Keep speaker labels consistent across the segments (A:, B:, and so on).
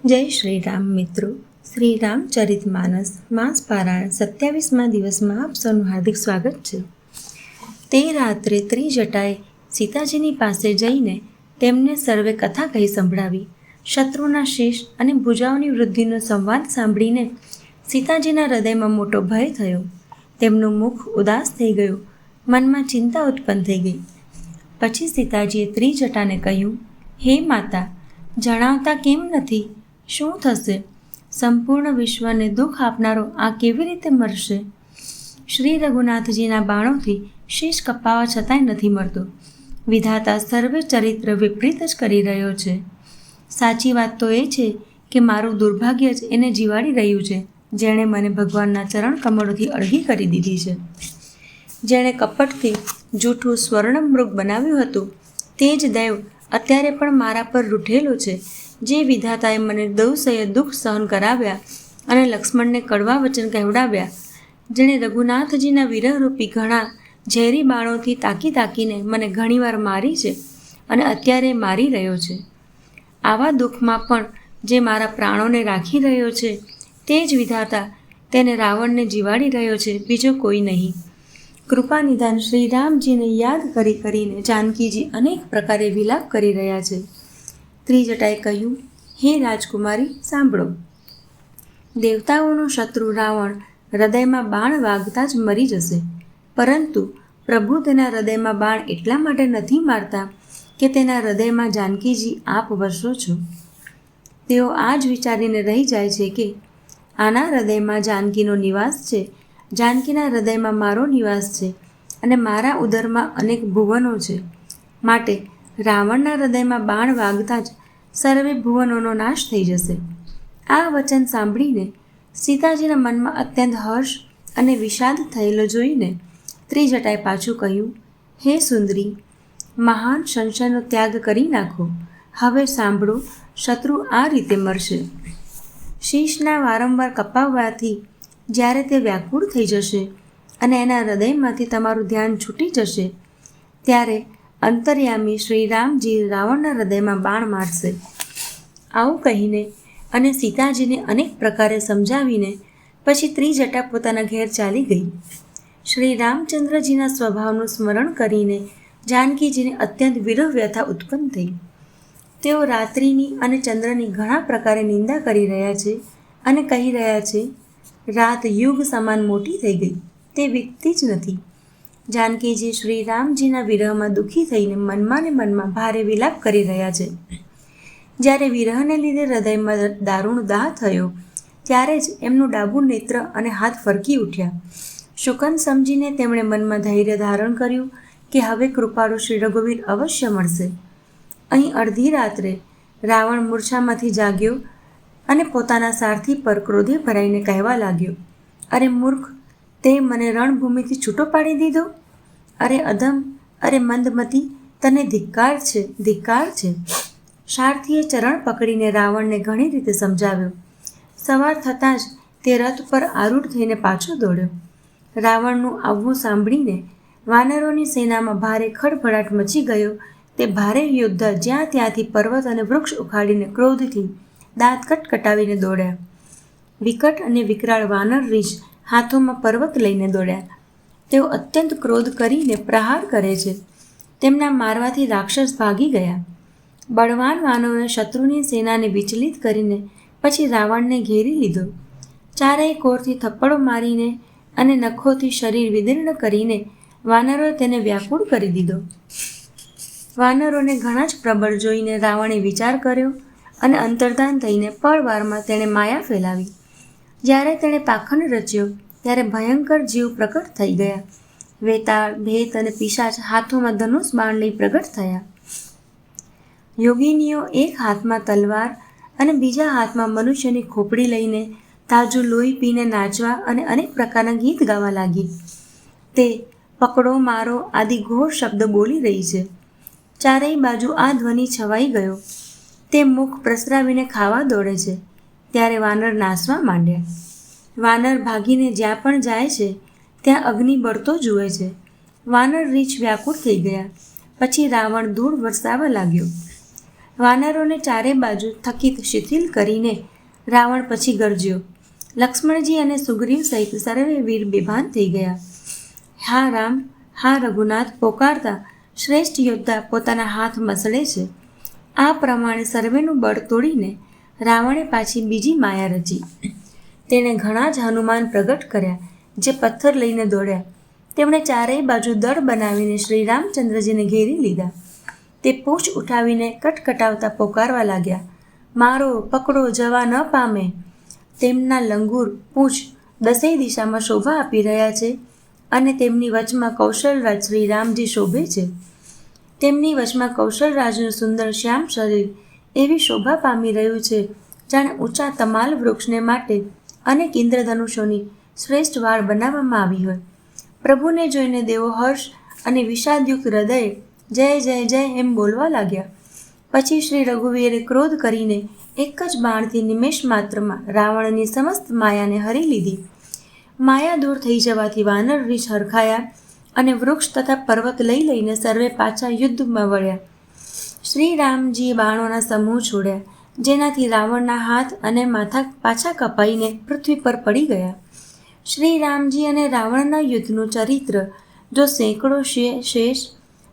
A: જય શ્રી રામ મિત્રો. શ્રી રામચરિતમાનસ માસ પારાયણ 27મા દિવસમાં આપ સૌનું હાર્દિક સ્વાગત છે. તે રાત્રે ત્રિજટાએ સીતાજીની પાસે જઈને તેમને સર્વે કથા કહી સંભળાવી. શત્રુના શીશ અને ભુજાઓની વૃદ્ધિનો સંવાદ સાંભળીને સીતાજીના હૃદયમાં મોટો ભય થયો. તેમનું મુખ ઉદાસ થઈ ગયું, મનમાં ચિંતા ઉત્પન્ન થઈ ગઈ. પછી સીતાજીએ ત્રિજટાને કહ્યું, હે માતા, જણાવતા કેમ નથી? શું થશે? સંપૂર્ણ વિશ્વને દુઃખ આપનારો આ કેવી રીતે મરશે? શ્રી રઘુનાથજીના બાણોથી શીશ કપાવા છતાંય નથી મરતો. વિધાતા સર્વે ચરિત્ર વિપરીત જ કરી રહ્યો છે. સાચી વાત તો એ છે કે મારું દુર્ભાગ્ય જ એને જીવાડી રહ્યું છે, જેણે મને ભગવાનના ચરણ કમળોથી અળગી કરી દીધી છે. જેણે કપટથી જૂઠું સ્વર્ણમૃગ બનાવ્યું હતું, તે જ દૈવ અત્યારે પણ મારા પર રૂઠેલો છે. જે વિધાતાએ મને દૌસયે દુઃખ સહન કરાવ્યા અને લક્ષ્મણને કડવા વચન કહેવડાવ્યા, જેણે રઘુનાથજીના વિરહરૂપી ઘણા ઝેરી બાણોથી તાકીને મને ઘણીવાર મારી છે અને અત્યારે મારી રહ્યો છે, આવા દુઃખમાં પણ જે મારા પ્રાણોને રાખી રહ્યો છે, તે જ વિધાતા તેને રાવણને જીવાડી રહ્યો છે, બીજો કોઈ નહીં. કૃપા નિધાન શ્રી રામજીને યાદ કરીને જાનકીજી અનેક પ્રકારે વિલાપ કરી રહ્યા છે. ત્રિજટાએ કહ્યું, હે રાજકુમારી, સાંભળો. દેવતાઓનો શત્રુ રાવણ હૃદયમાં બાણ વાગતા જ મરી જશે, પરંતુ પ્રભુ તેના હૃદયમાં બાણ એટલા માટે નથી મારતા કે તેના હૃદયમાં જાનકીજી આપ વસો છો. તેઓ આ જ વિચારીને રહી જાય છે કે આના હૃદયમાં જાનકીનો નિવાસ છે, જાનકીના હૃદયમાં મારો નિવાસ છે અને મારા ઉદરમાં અનેક ભુવનો છે. માટે રાવણના હૃદયમાં બાણ વાગતા જ સર્વે ભુવનોનો નાશ થઈ જશે. આ વચન સાંભળીને સીતાજીના મનમાં અત્યંત હર્ષ અને વિષાદ થયેલો જોઈને ત્રિજટાએ પાછું કહ્યું, હે સુંદરી, મહાન સંશયનો ત્યાગ કરી નાખો. હવે સાંભળો, શત્રુ આ રીતે મરશે. શીશના વારંવાર કપાવવાથી જ્યારે તે વ્યાકુળ થઈ જશે અને એના હૃદયમાંથી તમારું ધ્યાન છૂટી જશે, ત્યારે અંતર્યામી શ્રી રામજી રાવણના હૃદયમાં બાણ મારશે. આવું કહીને અને સીતાજીને અનેક પ્રકારે સમજાવીને પછી ત્રિજટા પોતાના ઘેર ચાલી ગઈ. શ્રી રામચંદ્રજીના સ્વભાવનું સ્મરણ કરીને જાનકીજીને અત્યંત વિરહ વ્યથા ઉત્પન્ન થઈ. તેઓ રાત્રિની અને ચંદ્રની ઘણા પ્રકારે નિંદા કરી રહ્યા છે અને કહી રહ્યા છે, રાત યુગ સમાન મોટી થઈ ગઈ, તે વીતતી જ નથી. જાનકીજી શ્રી રામજીના વિરહમાં દુઃખી થઈને મનમાં ભારે વિલાપ કરી રહ્યા છે. જ્યારે વિરહને લીધે હૃદયમાં દારૂણ દાહ થયો, ત્યારે જ એમનું ડાબું નેત્ર અને હાથ ફરકી ઉઠ્યા. શુકન સમજીને તેમણે મનમાં ધૈર્ય ધારણ કર્યું કે હવે કૃપાળુ શ્રી રઘુવીર અવશ્ય મળશે. અહીં અડધી રાત્રે રાવણ મૂર્છામાંથી જાગ્યો અને પોતાના સારથી પર ક્રોધે ભરાઈને કહેવા લાગ્યો, અરે મૂર્ખ, તે મને રણભૂમિથી છૂટો પાડી દીધો. અરે અધમ, અરે મંદમતી, તને ધિક્કાર છે, ધિક્કાર છે. સારથીએ ચરણ પકડીને રાવણને ઘણી રીતે સમજાવ્યો. સવાર થતાં જ તે રથ પર આરૂઢ થઈને પાછો દોડ્યો. રાવણનું આવવું સાંભળીને વાનરોની સેનામાં ભારે ખળભળાટ મચી ગયો. તે ભારે યોદ્ધા જ્યાં ત્યાંથી પર્વત અને વૃક્ષ ઉખાડીને ક્રોધથી દાંત કટકટાવીને દોડ્યા. વિકટ અને વિકરાળ વાનર રીછ હાથોમાં પર્વત લઈને દોડ્યા. તેઓ અત્યંત ક્રોધ કરીને પ્રહાર કરે છે. તેમના મારવાથી રાક્ષસ ભાગી ગયા. બળવાન વાનરોએ શત્રુની સેનાને વિચલિત કરીને પછી રાવણને ઘેરી લીધો. ચારેય કોરથી થપ્પડો મારીને અને નખોથી શરીર વિદીર્ણ કરીને વાનરોએ તેને વ્યાકુળ કરી દીધો. વાનરોને ઘણા જ પ્રબળ જોઈને રાવણે વિચાર કર્યો અને અંતર્ધાન થઈને પળવારમાં તેણે માયા ફેલાવી. જ્યારે તેણે પાખંડ રચ્યો, ત્યારે ભયંકર જીવ પ્રકટ થઈ ગયા. વેતાળ, ભેત અને પિશાચ હાથોમાં ધનુષ બાણ લઈ પ્રગટ થયા. યોગીનીઓ એક હાથમાં તલવાર અને બીજા હાથમાં મનુષ્યની ખોપડી લઈને તાજું લોહી પીને નાચવા અને અનેક પ્રકારના ગીત ગાવા લાગી. તે પકડો, મારો આદિ ઘોર શબ્દ બોલી રહી છે. ચારેય બાજુ આ ધ્વનિ છવાઈ ગયો. તે મુખ પ્રસરાવીને ખાવા દોડે છે. ત્યારે વાનર નાસવા માંડ્યા. વાનર ભાગીને જ્યાં પણ જાય છે ત્યાં અગ્નિ બળતો જુએ છે. વાનર રીછ વ્યાકુળ થઈ ગયા. પછી રાવણ ધૂળ વરસાવવા લાગ્યો. વાનરોને ચારે બાજુ થકિત શિથિલ કરીને રાવણ પછી ગરજ્યો. લક્ષ્મણજી અને સુગ્રીવ સહિત સર્વે વીર બેભાન થઈ ગયા. હા રામ, હા રઘુનાથ પોકારતા શ્રેષ્ઠ યોદ્ધા પોતાના હાથ મસળે છે. આ પ્રમાણે સર્વેનું બળ તોડીને રાવણે પાછી બીજી માયા રચી. તેણે ઘણા જ હનુમાન પ્રગટ કર્યા, જે પથ્થર લઈને દોડ્યા. તેમણે ચારેય બાજુ દળ બનાવીને શ્રી રામચંદ્રજીને ઘેરી લીધા. તે પૂંછ ઉઠાવીને કટકટાવતા પોકારવા લાગ્યા, મારો પકડો, જવા ન પામે. તેમના લંગૂર પૂંછ દસેય દિશામાં શોભા આપી રહ્યા છે અને તેમની વચમાં કૌશલરાજ શ્રી રામજી શોભે છે. તેમની વચમાં કૌશલરાજનું સુંદર શ્યામ શરીર એવી શોભા પામી રહ્યું છે, જાણે ઊંચા તમાલ વૃક્ષને માટે અનેક ઇન્દ્રધનુષોની શ્રેષ્ઠ વાળ બનાવવામાં આવી હોય. પ્રભુને જોઈને દેવો હર્ષ અને વિષાદયુક્ત હૃદયે જય જય જય એમ બોલવા લાગ્યા. પછી શ્રી રઘુવીરે ક્રોધ કરીને એક જ બાણથી નિમેષ માત્રમાં રાવણની સમસ્ત માયાને હરી લીધી. માયા દૂર થઈ જવાથી વાનર રીછ હરખાયા અને વૃક્ષ તથા પર્વત લઈ લઈને સર્વે પાછા યુદ્ધમાં વળ્યા. શ્રી રામજીએ બાણોના સમૂહ છોડ્યા, જેનાથી રાવણના હાથ અને માથા પાછા કપાઈને પૃથ્વી પર પડી ગયા. શ્રી રામજી અને રાવણના યુદ્ધનું ચરિત્ર જો સેંકડો શેષ,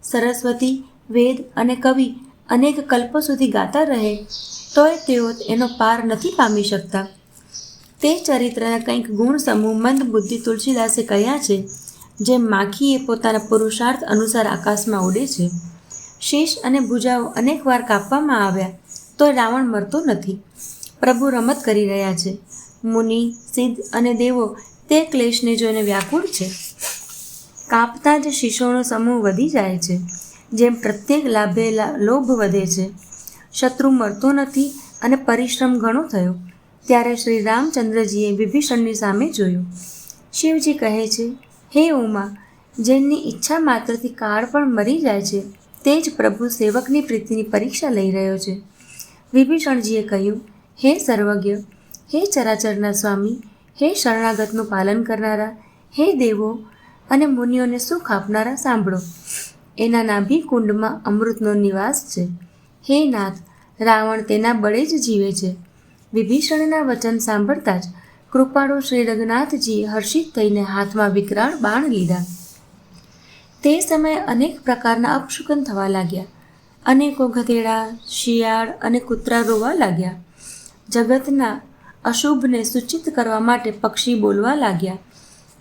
A: સરસ્વતી, વેદ અને કવિ અનેક કલ્પો સુધી ગાતા રહે તોય તેઓ એનો પાર નથી પામી શકતા. તે ચરિત્રના કંઈક ગુણ સમૂહ મંદ બુદ્ધિ તુલસીદાસે કહ્યા છે, જેમ માખીએ પોતાના પુરુષાર્થ અનુસાર આકાશમાં ઉડે છે. શીશ અને ભુજાઓ અનેક વાર કાપવામાં આવ્યા તો રાવણ મરતો નથી. પ્રભુ રમત કરી રહ્યા છે. મુનિ, સિદ્ધ અને દેવો તે ક્લેશને જોઈને વ્યાકુળ છે. કાપતા જ શીશોનો સમૂહ વધી જાય છે. જેમ પ્રત્યેક લાભે લોભ વધે છે. શત્રુ મરતો નથી અને પરિશ્રમ ઘણો થયો. ત્યારે શ્રી રામચંદ્રજીએ વિભીષણની સામે જોયું. શિવજી કહે છે, હે ઉમા, જેમની ઈચ્છા માત્રથી કાળ પણ મરી જાય છે, તે જ પ્રભુ સેવકની પ્રીતિની પરીક્ષા લઈ રહ્યો છે. વિભીષણજીએ કહ્યું, હે સર્વજ્ઞ, હે ચરાચરના સ્વામી, હે શરણાગતનું પાલન કરનારા, હે દેવો અને મુનિઓને સુખ આપનારા, સાંભળો. એના નાભી કુંડમાં અમૃતનો નિવાસ છે. હે નાથ, રાવણ તેના બળે જ જીવે છે. વિભીષણના વચન સાંભળતા જ કૃપાળુ શ્રી રઘુનાથજીએ હર્ષિત થઈને હાથમાં વિકરાળ બાણ લીધા. તે સમયે અનેક પ્રકારના અપશુકન થવા લાગ્યા. અનેકો ગધેડા, શિયાળ અને કૂતરા રોવા લાગ્યા. જગતના અશુભને સૂચિત કરવા માટે પક્ષી બોલવા લાગ્યા.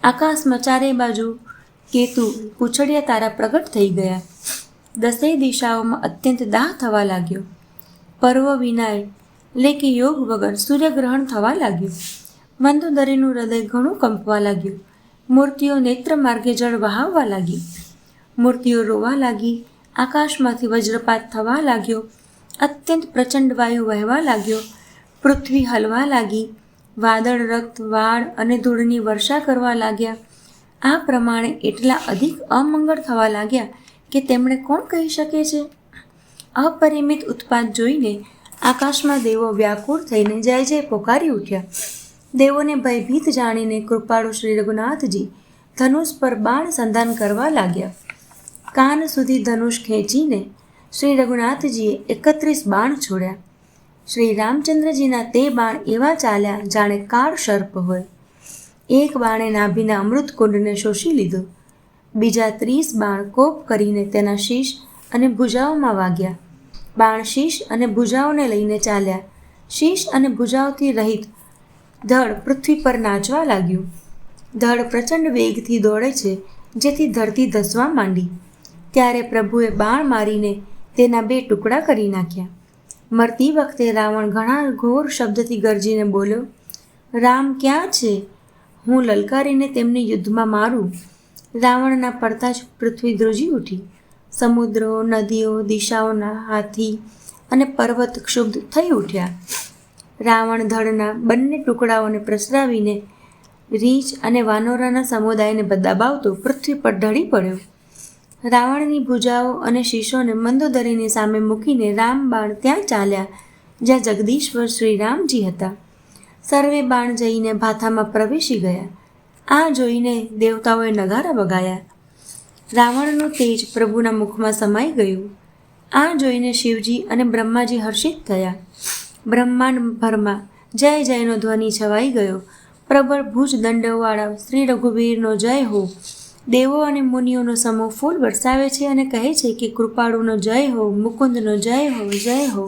A: આકાશમાં ચારે બાજુ કેતુ, પૂંછડિયા તારા પ્રગટ થઈ ગયા. દસેય દિશાઓમાં અત્યંત દાહ થવા લાગ્યો. પર્વ વિનાય લે કે યોગ વગર સૂર્યગ્રહણ થવા લાગ્યું. મંદોદરીનું હૃદય ઘણું કંપવા લાગ્યું. મૂર્તિઓ નેત્ર માર્ગે જળ વહાવવા લાગી. મૂર્તિઓ રોવા લાગી. આકાશમાંથી વજ્રપાત થવા લાગ્યો. અત્યંત પ્રચંડ વાયુ વહેવા લાગ્યો. પૃથ્વી હલવા લાગી. વાદળ રક્ત, વાળ અને ધૂળની વર્ષા કરવા લાગ્યા. આ પ્રમાણે એટલા અધિક અમંગળ થવા લાગ્યા કે તેમણે કોણ કહી શકે છે. અપરિમિત ઉત્પાત જોઈને આકાશમાં દેવો વ્યાકુળ થઈને જય જય પોકારી ઉઠ્યા. દેવોને ભયભીત જાણીને કૃપાળુ શ્રી રઘુનાથજી ધનુષ પર બાણ સંધાન કરવા લાગ્યા. કાન સુધી ધનુષ ખેંચીને શ્રી રઘુનાથજીએ 31 બાણ છોડ્યા. શ્રી રામચંદ્રજીના તે બાણ એવા ચાલ્યા જાણે કાળ સર્પ હોય. એક બાણે નાભીના અમૃત કુંડને શોષી લીધું. બીજા 30 બાણ કોપ કરીને તેના શીશ અને ભુજાઓમાં વાગ્યા. બાણ શીશ અને ભુજાઓને લઈને ચાલ્યા. શીશ અને ભુજાઓથી રહિત ધડ પૃથ્વી પર નાચવા લાગ્યું. ધડ પ્રચંડ વેગથી દોડે છે, જેથી ધરતી ધસવા માંડી. ત્યારે પ્રભુએ બાણ મારીને તેના 2 ટુકડા કરી નાખ્યા. મરતી વખતે રાવણ ઘણા ઘોર શબ્દથી ગરજીને બોલ્યો, રામ ક્યાં છે? હું લલકારીને તેમને યુદ્ધમાં મારું. રાવણના પડતા જ પૃથ્વી ધ્રુજી ઉઠી. સમુદ્રો, નદીઓ, દિશાઓના હાથી અને પર્વત ક્ષુબ્ધ થઈ ઉઠ્યા. રાવણ ધડના બંને ટુકડાઓને પ્રસરાવીને રીંછ અને વાનરોના સમુદાયને દબાવતો પૃથ્વી પર ઢળી પડ્યો. રાવણની ભુજાઓ અને શીશોને મંદોદરીની સામે મૂકીને રામબાણ ત્યાં ચાલ્યા જ્યાં જગદીશ્વર શ્રી રામજી હતા. સર્વે બાણ જઈને ભાથામાં પ્રવેશી ગયા. આ જોઈને દેવતાઓએ નગારા વગાડ્યા. રાવણનું તેજ પ્રભુના મુખમાં સમાઈ ગયું. આ જોઈને શિવજી અને બ્રહ્માજી હર્ષિત થયા. બ્રહ્માંડભરમાં જય જયનો ધ્વનિ છવાઈ ગયો. પ્રબળ ભુજ દંડવાળા શ્રી રઘુવીરનો જય હો. દેવો અને મુનિઓનો સમૂહ ફૂલ વરસાવે છે અને કહે છે કે કૃપાળુનો જય હો, મુકુંદનો જય હો, જય હો.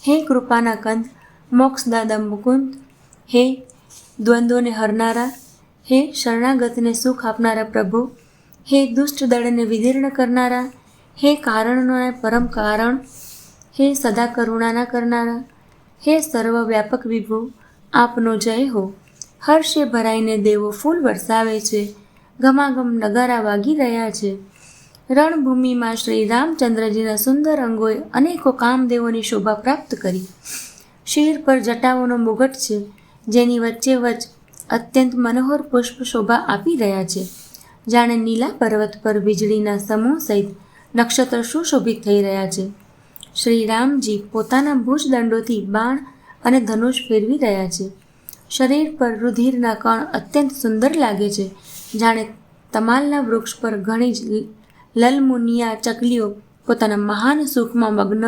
A: હે કૃપાના કંદ, મોક્ષદાદા મુકુંદ, હે દ્વંદ્વોને હરનારા, હે શરણાગતને સુખ આપનારા પ્રભુ, હે દુષ્ટ દળને વિદીર્ણ કરનારા, હે કારણોના પરમ કારણ, હે સદા કરુણાના કરનારા, હે સર્વવ્યાપક વિભુ, આપનો જય હો. હર્ષે ભરાઈને દેવો ફૂલ વરસાવે છે. ઘમાઘમ નગારા વાગી રહ્યા છે. રણભૂમિમાં શ્રી રામચંદ્રજીના સુંદર અંગોએ અનેકો કામદેવોની શોભા પ્રાપ્ત કરી. શિર પર જટાઓનો મુગટ છે, જેની વચ્ચે વચ્ચ અત્યંત મનોહર પુષ્પ શોભા આપી રહ્યા છે. જાણે નીલા પર્વત પર વીજળીના સમૂહ સહિત નક્ષત્ર સુશોભિત થઈ રહ્યા છે. શ્રી રામજી પોતાના ભુજદંડોથી બાણ અને ધનુષ ફેરવી રહ્યા છે. શરીર પર રુધિરના કણ અત્યંત સુંદર લાગે છે, જાણે તમાલના વૃક્ષ પર ઘણી જ લલમુનિયા ચકલીઓ પોતાના મહાન સુખમાં મગ્ન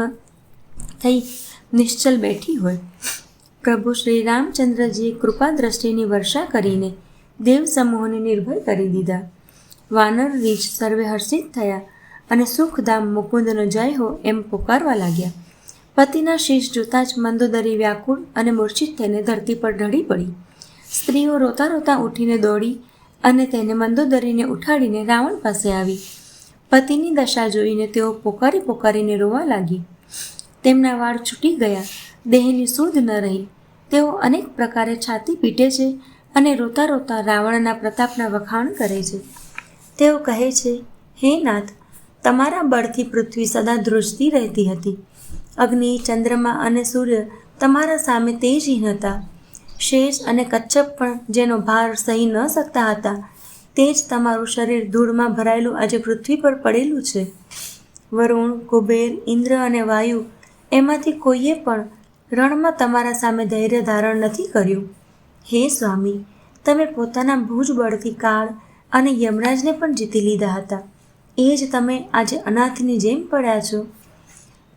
A: થઈ નિશ્ચલ બેઠી હોય. પ્રભુ શ્રી રામચંદ્રજીએ કૃપા દ્રષ્ટિની વર્ષા કરીને દેવ સમૂહોને નિર્ભય કરી દીધા. વાનર રીછ સર્વે હર્ષિત થયા અને સુખધામ મુકુંદનો જય હો એમ પોકારવા લાગ્યા. પતિના શીશ જોતાં જ મંદોદરી વ્યાકુળ અને મૂર્છિત થઈને ધરતી પર ઢળી પડી. સ્ત્રીઓ રોતા રોતા ઉઠીને દોડી અને તેને મંદોદરીને ઉઠાડીને રાવણ પાસે આવી. પતિની દશા જોઈને તેઓ પોકારી પોકારીને રોવા લાગી. તેમના વાળ છૂટી ગયા, દેહની સુધ ન રહી. તેઓ અનેક પ્રકારે છાતી પીટે છે અને રોતા રોતા રાવણના પ્રતાપના વખાણ કરે છે. તેઓ કહે છે, હે નાથ, તમારા બળથી પૃથ્વી સદા ધ્રુજતી રહેતી હતી. અગ્નિ, ચંદ્રમા અને સૂર્ય તમારા સામે તેજહીન હતા. શેષ અને કચ્છપ પણ જેનો ભાર સહી ન શકતા હતા, તે જ તમારું શરીર ધૂળમાં ભરાયેલું આજે પૃથ્વી પર પડેલું છે. વરુણ, કુબેર, ઇન્દ્ર અને વાયુ એમાંથી કોઈએ પણ રણમાં તમારા સામે ધૈર્ય ધારણ નથી કર્યું. હે સ્વામી, તમે પોતાના ભુજબળથી કાળ અને યમરાજને પણ જીતી લીધા હતા. એ જ તમે આજે અનાથની જેમ પડ્યા છો.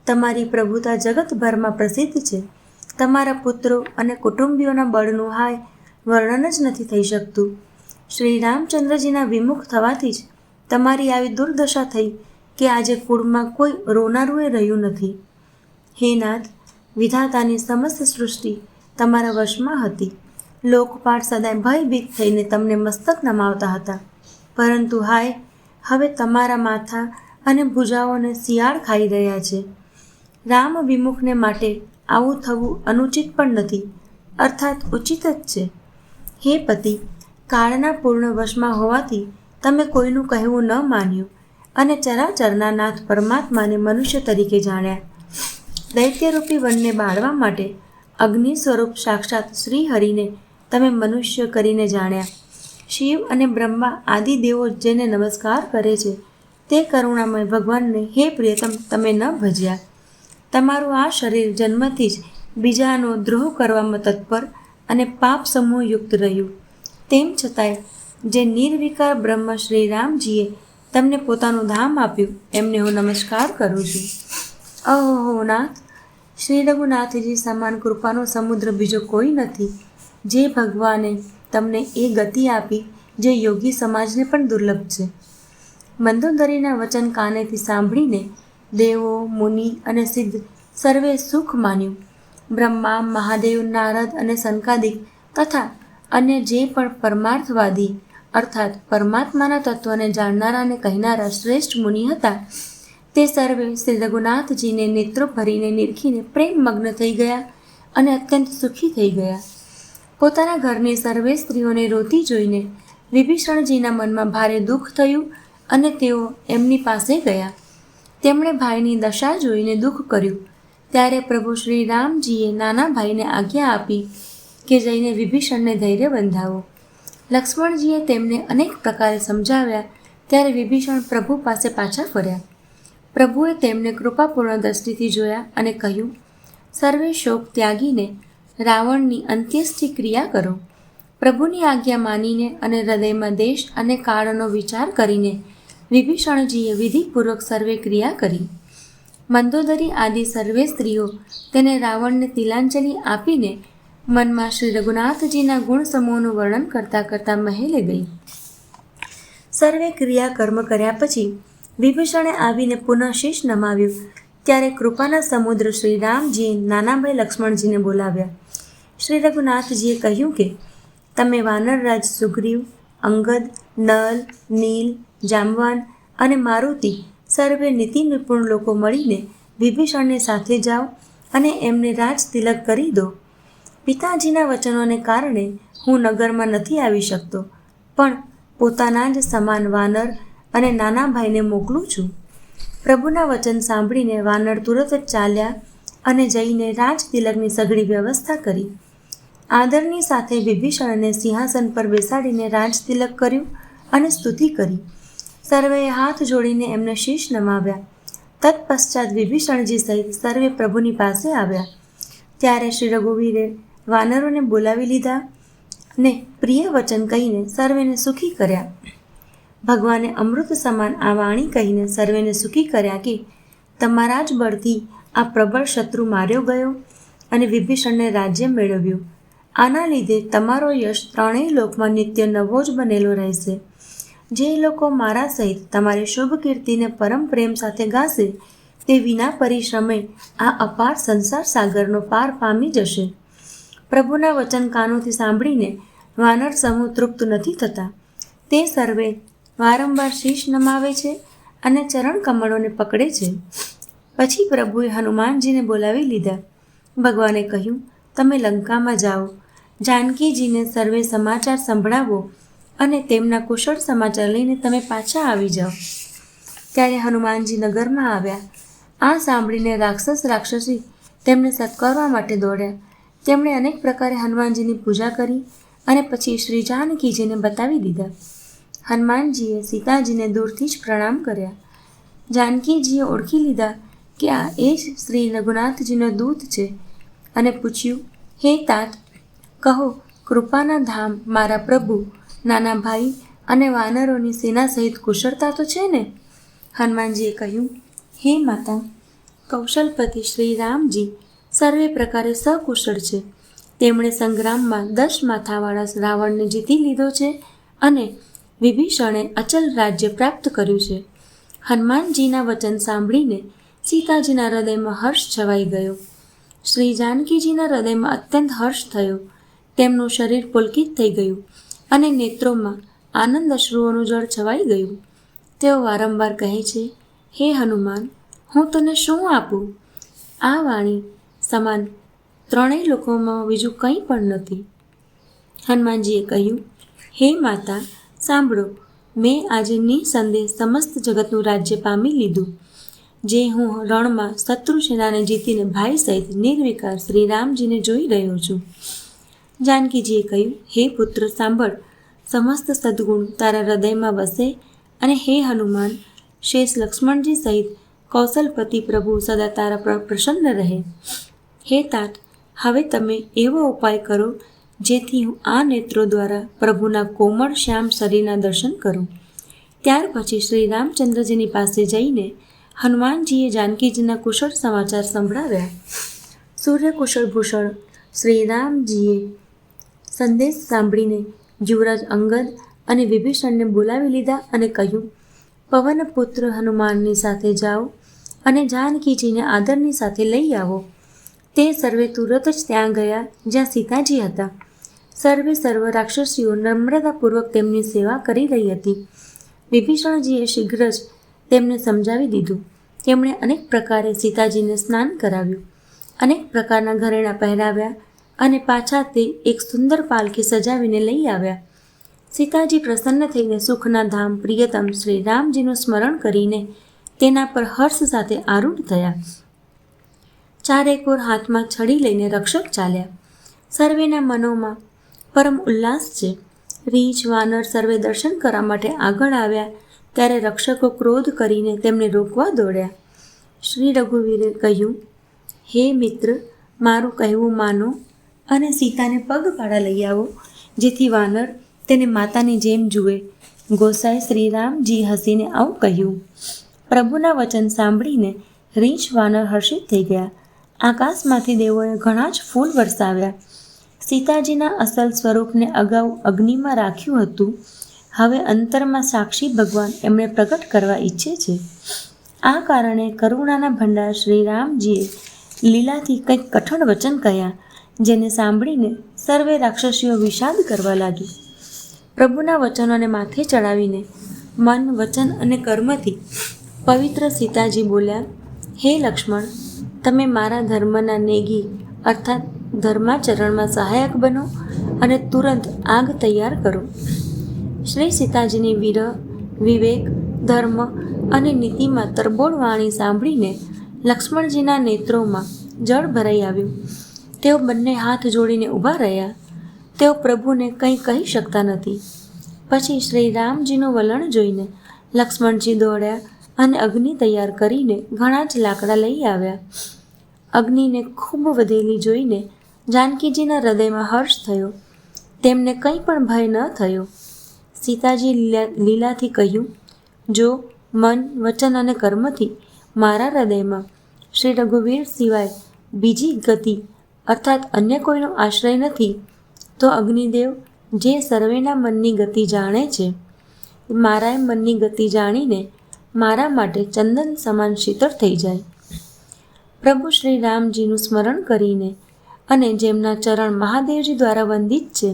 A: તમારી પ્રભુતા જગતભરમાં પ્રસિદ્ધ છે. તમારા પુત્રો અને કુટુંબીઓના બળનું હાય વર્ણન જ નથી થઈ શકતું. શ્રી રામચંદ્રજીના વિમુખ થવાથી જ તમારી આવી દુર્દશા થઈ કે આજે કુળમાં કોઈ રોનારુએ રહ્યું નથી. હે નાથ, વિધાતાની સમસ્ત સૃષ્ટિ તમારા વશમાં હતી. લોકપાળ સદાય ભયભીત થઈને તમને મસ્તક નમાવતા હતા. પરંતુ હાય, હવે તમારા માથા અને ભુજાઓને શિયાળ ખાઈ રહ્યા છે. રામ વિમુખને માટે આવું થવું અનુચિત પણ નથી, અર્થાત ઉચિત જ છે. હે પતિ, કાળના પૂર્ણ વશમાં હોવાથી તમે કોઈનું કહેવું ન માન્યું અને ચરાચરના નાથ પરમાત્માને મનુષ્ય તરીકે જાણ્યા. દૈત્યરૂપી વનને બાળવા માટે અગ્નિ સ્વરૂપ સાક્ષાત શ્રી હરિને તમે મનુષ્ય કરીને જાણ્યા. શિવ અને બ્રહ્મા આદિ દેવો જેને નમસ્કાર કરે છે, તે કરુણામય ભગવાનને હે પ્રિયતમ તમે ન ભજ્યા. તમારું આ શરીર જન્મથી જ બીજાનો દ્રોહ કરવામાં તત્પર અને પાપ સમૂહયુક્ત રહ્યું. તેમ છતાંય જે નિર્વિકાર બ્રહ્મ શ્રી રામજીએ તમને પોતાનું ધામ આપ્યું, એમને હું નમસ્કાર કરું છું. અહો નાથ, શ્રી રઘુનાથજી સમાન કૃપાનો સમુદ્ર બીજો કોઈ નથી. જે ભગવાને તમને એ ગતિ આપી જે યોગી સમાજને પણ દુર્લભ છે. મંદોદરીના વચન કાનેથી સાંભળીને દેવો, મુનિ અને સિદ્ધ સર્વે સુખ માન્યું. બ્રહ્મા, મહાદેવ, નારદ અને સનકાદિક તથા અન્ય જે પણ પરમાર્થવાદી અર્થાત પરમાત્માના તત્વને જાણનારા અને કહેનારા શ્રેષ્ઠ મુનિ હતા, તે સર્વે શ્રી રઘુનાથજીને નેત્રો ભરીને નિરખીને પ્રેમમગ્ન થઈ ગયા અને અત્યંત સુખી થઈ ગયા. પોતાના ઘરની સર્વે સ્ત્રીઓને રોતી જોઈને વિભીષણજીના મનમાં ભારે દુઃખ થયું અને તેઓ એમની પાસે ગયા. તેમણે ભાઈની દશા જોઈને દુઃખ કર્યું. ત્યારે પ્રભુ શ્રી રામજીએ નાના ભાઈને આજ્ઞા આપી કે જઈને વિભીષણને ધૈર્ય બંધાવો. લક્ષ્મણજીએ તેમને અનેક પ્રકારે સમજાવ્યા ત્યારે વિભીષણ પ્રભુ પાસે પાછા ફર્યા. પ્રભુએ તેમને કૃપાપૂર્ણ દ્રષ્ટિથી જોયા અને કહ્યું, સર્વે શોક ત્યાગીને રાવણની અંત્યેષ્ટિ ક્રિયા કરો. પ્રભુની આજ્ઞા માનીને અને હૃદયમાં દેશ અને કાળનો વિચાર કરીને વિભીષણજીએ વિધિપૂર્વક સર્વે ક્રિયા કરી. મંદોદરી આદિ સર્વે સ્ત્રીઓ તેને રાવણને તિલાંજલિ આપીને મનમાં શ્રી રઘુનાથજીના ગુણ સમૂહનું વર્ણન કરતાં કરતાં મહેલે ગઈ. સર્વે ક્રિયા કર્મ કર્યા પછી વિભીષણે આવીને પુનઃ શીશ નમાવ્યું. ત્યારે કૃપાના સમુદ્ર શ્રી રામજીએ નાનાભાઈ લક્ષ્મણજીને બોલાવ્યા. શ્રી રઘુનાથજીએ કહ્યું કે તમે વાનરરાજ સુગ્રીવ, અંગદ, નલ, નીલ, જામવાન અને મારુતિ સર્વે નીતિ નિપુણ લોકો મળીને વિભીષણને સાથે જાઓ અને એમને રાજ તિલક કરી દો. પિતાજીના વચનોને કારણે હું નગરમાં નથી આવી શકતો, પણ પોતાના જ સમાન વાનર અને નાના ભાઈને મોકલું છું. પ્રભુના વચન સાંભળીને વાનર તુરત જ ચાલ્યા અને જઈને રાજ તિલકની સઘળી વ્યવસ્થા કરી. આદરની સાથે વિભીષણને સિંહાસન પર બેસાડીને રાજ તિલક કર્યું અને સ્તુતિ કરી. સર્વેએ હાથ જોડીને એમને શીશ નમાવ્યા. તત્પશ્ચાત વિભીષણજી સહિત સર્વે પ્રભુની પાસે આવ્યા. ત્યારે શ્રી રઘુવીરે વાનરોને બોલાવી લીધા ને પ્રિય વચન કહીને સર્વેને સુખી કર્યા. ભગવાને અમૃત સમાન આ વાણી કહીને સર્વેને સુખી કર્યા કે તમારા જ બળથી આ પ્રબળ શત્રુ માર્યો ગયો અને વિભીષણને રાજ્ય મેળવ્યું. આના લીધે તમારો યશ ત્રણેય લોકમાં નિત્ય નવો જ બનેલો રહેશે. જે લોકો મારા સહિત તમારી શુભ કીર્તિને પરમ પ્રેમ સાથે ગાશે તે વિના પરિશ્રમે આ અપાર સંસાર સાગરનો પાર પામી જશે. પ્રભુના વચન કાનોથી સાંભળીને વાનર સમૂહ તૃપ્ત નથી થતા. તે સર્વે વારંવાર શીશ નમાવે છે અને ચરણ કમળોને પકડે છે. પછી પ્રભુએ હનુમાનજીને બોલાવી લીધા. ભગવાને કહ્યું, તમે લંકામાં જાઓ, જાનકીજીને સર્વે સમાચાર સંભળાવો અને તેમના કુશળ સમાચાર લઈને તમે પાછા આવી જાઓ. ત્યારે હનુમાનજી નગરમાં આવ્યા. આ સાંભળીને રાક્ષસી તેમને સત્કારવા માટે દોડ્યા. તેમણે અનેક પ્રકારે હનુમાનજીની પૂજા કરી અને પછી શ્રી જાનકીજીને બતાવી દીધા. હનુમાનજીએ સીતાજીને દૂરથી જ પ્રણામ કર્યા. જાનકીજીએ ઓળખી લીધા કે આ એ જ શ્રી રઘુનાથજીનો દૂત છે અને પૂછ્યું, હે તાત, કહો કૃપાના ધામ મારા પ્રભુ, નાના ભાઈ અને વાનરોની સેના સહિત કુશળતા તો છે ને? હનુમાનજીએ કહ્યું, હે માતા, કૌશલપતિ શ્રી રામજી સર્વે પ્રકારે સકુશળ છે. તેમણે સંગ્રામમાં 10 માથાવાળા રાવણને જીતી લીધો છે અને વિભીષણે અચલ રાજ્ય પ્રાપ્ત કર્યું છે. હનુમાનજીના વચન સાંભળીને સીતાજીના હૃદયમાં હર્ષ છવાઈ ગયો. શ્રી જાનકીજીના હૃદયમાં અત્યંત હર્ષ થયો. તેમનું શરીર પુલકિત થઈ ગયું અને નેત્રોમાં આનંદ અશ્રુઓનું જળ છવાઈ ગયું. તેઓ વારંવાર કહે છે, હે હનુમાન, હું તને શું આપું? આ વાણી સમાન ત્રણેય લોકોમાં બીજું કંઈ પણ નથી. હનુમાનજીએ કહ્યું, હે માતા, સાંભળો, મેં આજે નિસંદેહ સમસ્ત જગતનું રાજ્ય પામી લીધું. જે હું રણમાં શત્રુ સેનાને જીતીને ભાઈ સહિત નિર્વિકાર શ્રી રામજીને જોઈ રહ્યો છું. જાનકીજીએ કહ્યું, હે પુત્ર, સાંભળ, સમસ્ત સદ્ગુણ તારા હૃદયમાં વસે અને હે હનુમાન, શેષ લક્ષ્મણજી સહિત કૌશલપતિ પ્રભુ સદા તારા પર પ્રસન્ન રહે. હે તાત, હવે તમે એવો ઉપાય કરો જેથી હું આ નેત્રો દ્વારા પ્રભુના કોમળ શ્યામ શરીરના દર્શન કરું. ત્યાર પછી શ્રી રામચંદ્રજીની પાસે જઈને હનુમાનજીએ જાનકીજીના કુશળ સમાચાર સંભળાવ્યા. સૂર્યકુશળ ભૂષણ શ્રી રામજીએ સંદેશ સાંભળીને યુવરાજ અંગદ અને વિભીષણને બોલાવી લીધા અને કહ્યું, પવનપુત્ર હનુમાનની સાથે જાઓ અને જાનકીજીને આદરની સાથે લઈ આવો. તે સર્વે તુરત જ ત્યાં ગયા જ્યાં સીતાજી હતા. સર્વ રાક્ષસીઓ નમ્રતાપૂર્વક તેમની સેવા કરી રહી હતી. વિભીષણજીએ શીઘ્ર જ તેમને સમજાવી દીધું. તેમણે અનેક પ્રકારે સીતાજીને સ્નાન કરાવ્યું, અનેક પ્રકારના ઘરેણાં પહેરાવ્યા અને પાછા તે એક સુંદર પાલખી સજાવીને લઈ આવ્યા. સીતાજી પ્રસન્ન થઈને સુખના ધામ પ્રિયતમ શ્રી રામજીનું સ્મરણ કરીને તેના પર હર્ષ સાથે આરૂઢ થયા. ચારેકોર હાથમાં છડી લઈને રક્ષક ચાલ્યા. સર્વેના મનોમાં પરમ ઉલ્લાસ છે. રીંછ, વાનર સર્વે દર્શન કરવા માટે આગળ આવ્યા ત્યારે રક્ષકો ક્રોધ કરીને તેમને રોકવા દોડ્યા. શ્રી રઘુવીરે કહ્યું, હે મિત્ર, મારું કહેવું માનો અને સીતાને પગપાળા લઈ આવો, જેથી વાનર તેને માતાની જેમ જુએ. ગોસાઈ શ્રી રામજી હસીને આવું કહ્યું. પ્રભુના વચન સાંભળીને રીંછ વાનર હર્ષિત થઈ ગયા. આકાશમાંથી દેવોએ ઘણા જ ફૂલ વરસાવ્યા. સીતાજીના અસલ સ્વરૂપને અગાઉ અગ્નિમાં રાખ્યું હતું, હવે અંતરમાં સાક્ષી ભગવાન એમણે પ્રગટ કરવા ઈચ્છે છે. આ કારણે કરુણાના ભંડાર શ્રી રામજીએ લીલાથી કંઈક કઠણ વચન કહ્યા, જેને સાંભળીને સર્વે રાક્ષસીઓ વિષાદ કરવા લાગી. પ્રભુના વચનોને માથે ચડાવીને મન, વચન અને કર્મથી પવિત્ર સીતાજી બોલ્યા, હે લક્ષ્મણ, તમે મારા ધર્મના નેગી અર્થાત ધર્માચરણમાં સહાયક બનો અને તુરંત આગ તૈયાર કરો. શ્રી સીતાજીની વીર, વિવેક, ધર્મ અને નીતિમાં તરબોળ વાણી સાંભળીને લક્ષ્મણજીના નેત્રોમાં જળ ભરાઈ આવ્યું. તેઓ બંને હાથ જોડીને ઊભા રહ્યા. તેઓ પ્રભુને કંઈ કહી શકતા નથી. પછી શ્રી રામજીનું વલણ જોઈને લક્ષ્મણજી દોડ્યા અને અગ્નિ તૈયાર કરીને ઘણા જ લાકડા લઈ આવ્યા. અગ્નિને ખૂબ વધેલી જોઈને જાનકીજીના હૃદયમાં હર્ષ થયો. તેમને કંઈ પણ ભય ન થયો. સીતાજી લીલાથી કહ્યું, જો મન, વચન અને કર્મથી મારા હૃદયમાં શ્રી રઘુવીર સિવાય બીજી ગતિ અર્થાત અન્ય કોઈનો આશ્રય નથી, તો અગ્નિદેવ જે સર્વેના મનની ગતિ જાણે છે, મારા મનની ગતિ જાણીને મારા માટે ચંદન સમાન શીતળ થઈ જાય. પ્રભુ શ્રી રામજીનું સ્મરણ કરીને અને જેમના ચરણ મહાદેવજી દ્વારા વંદિત છે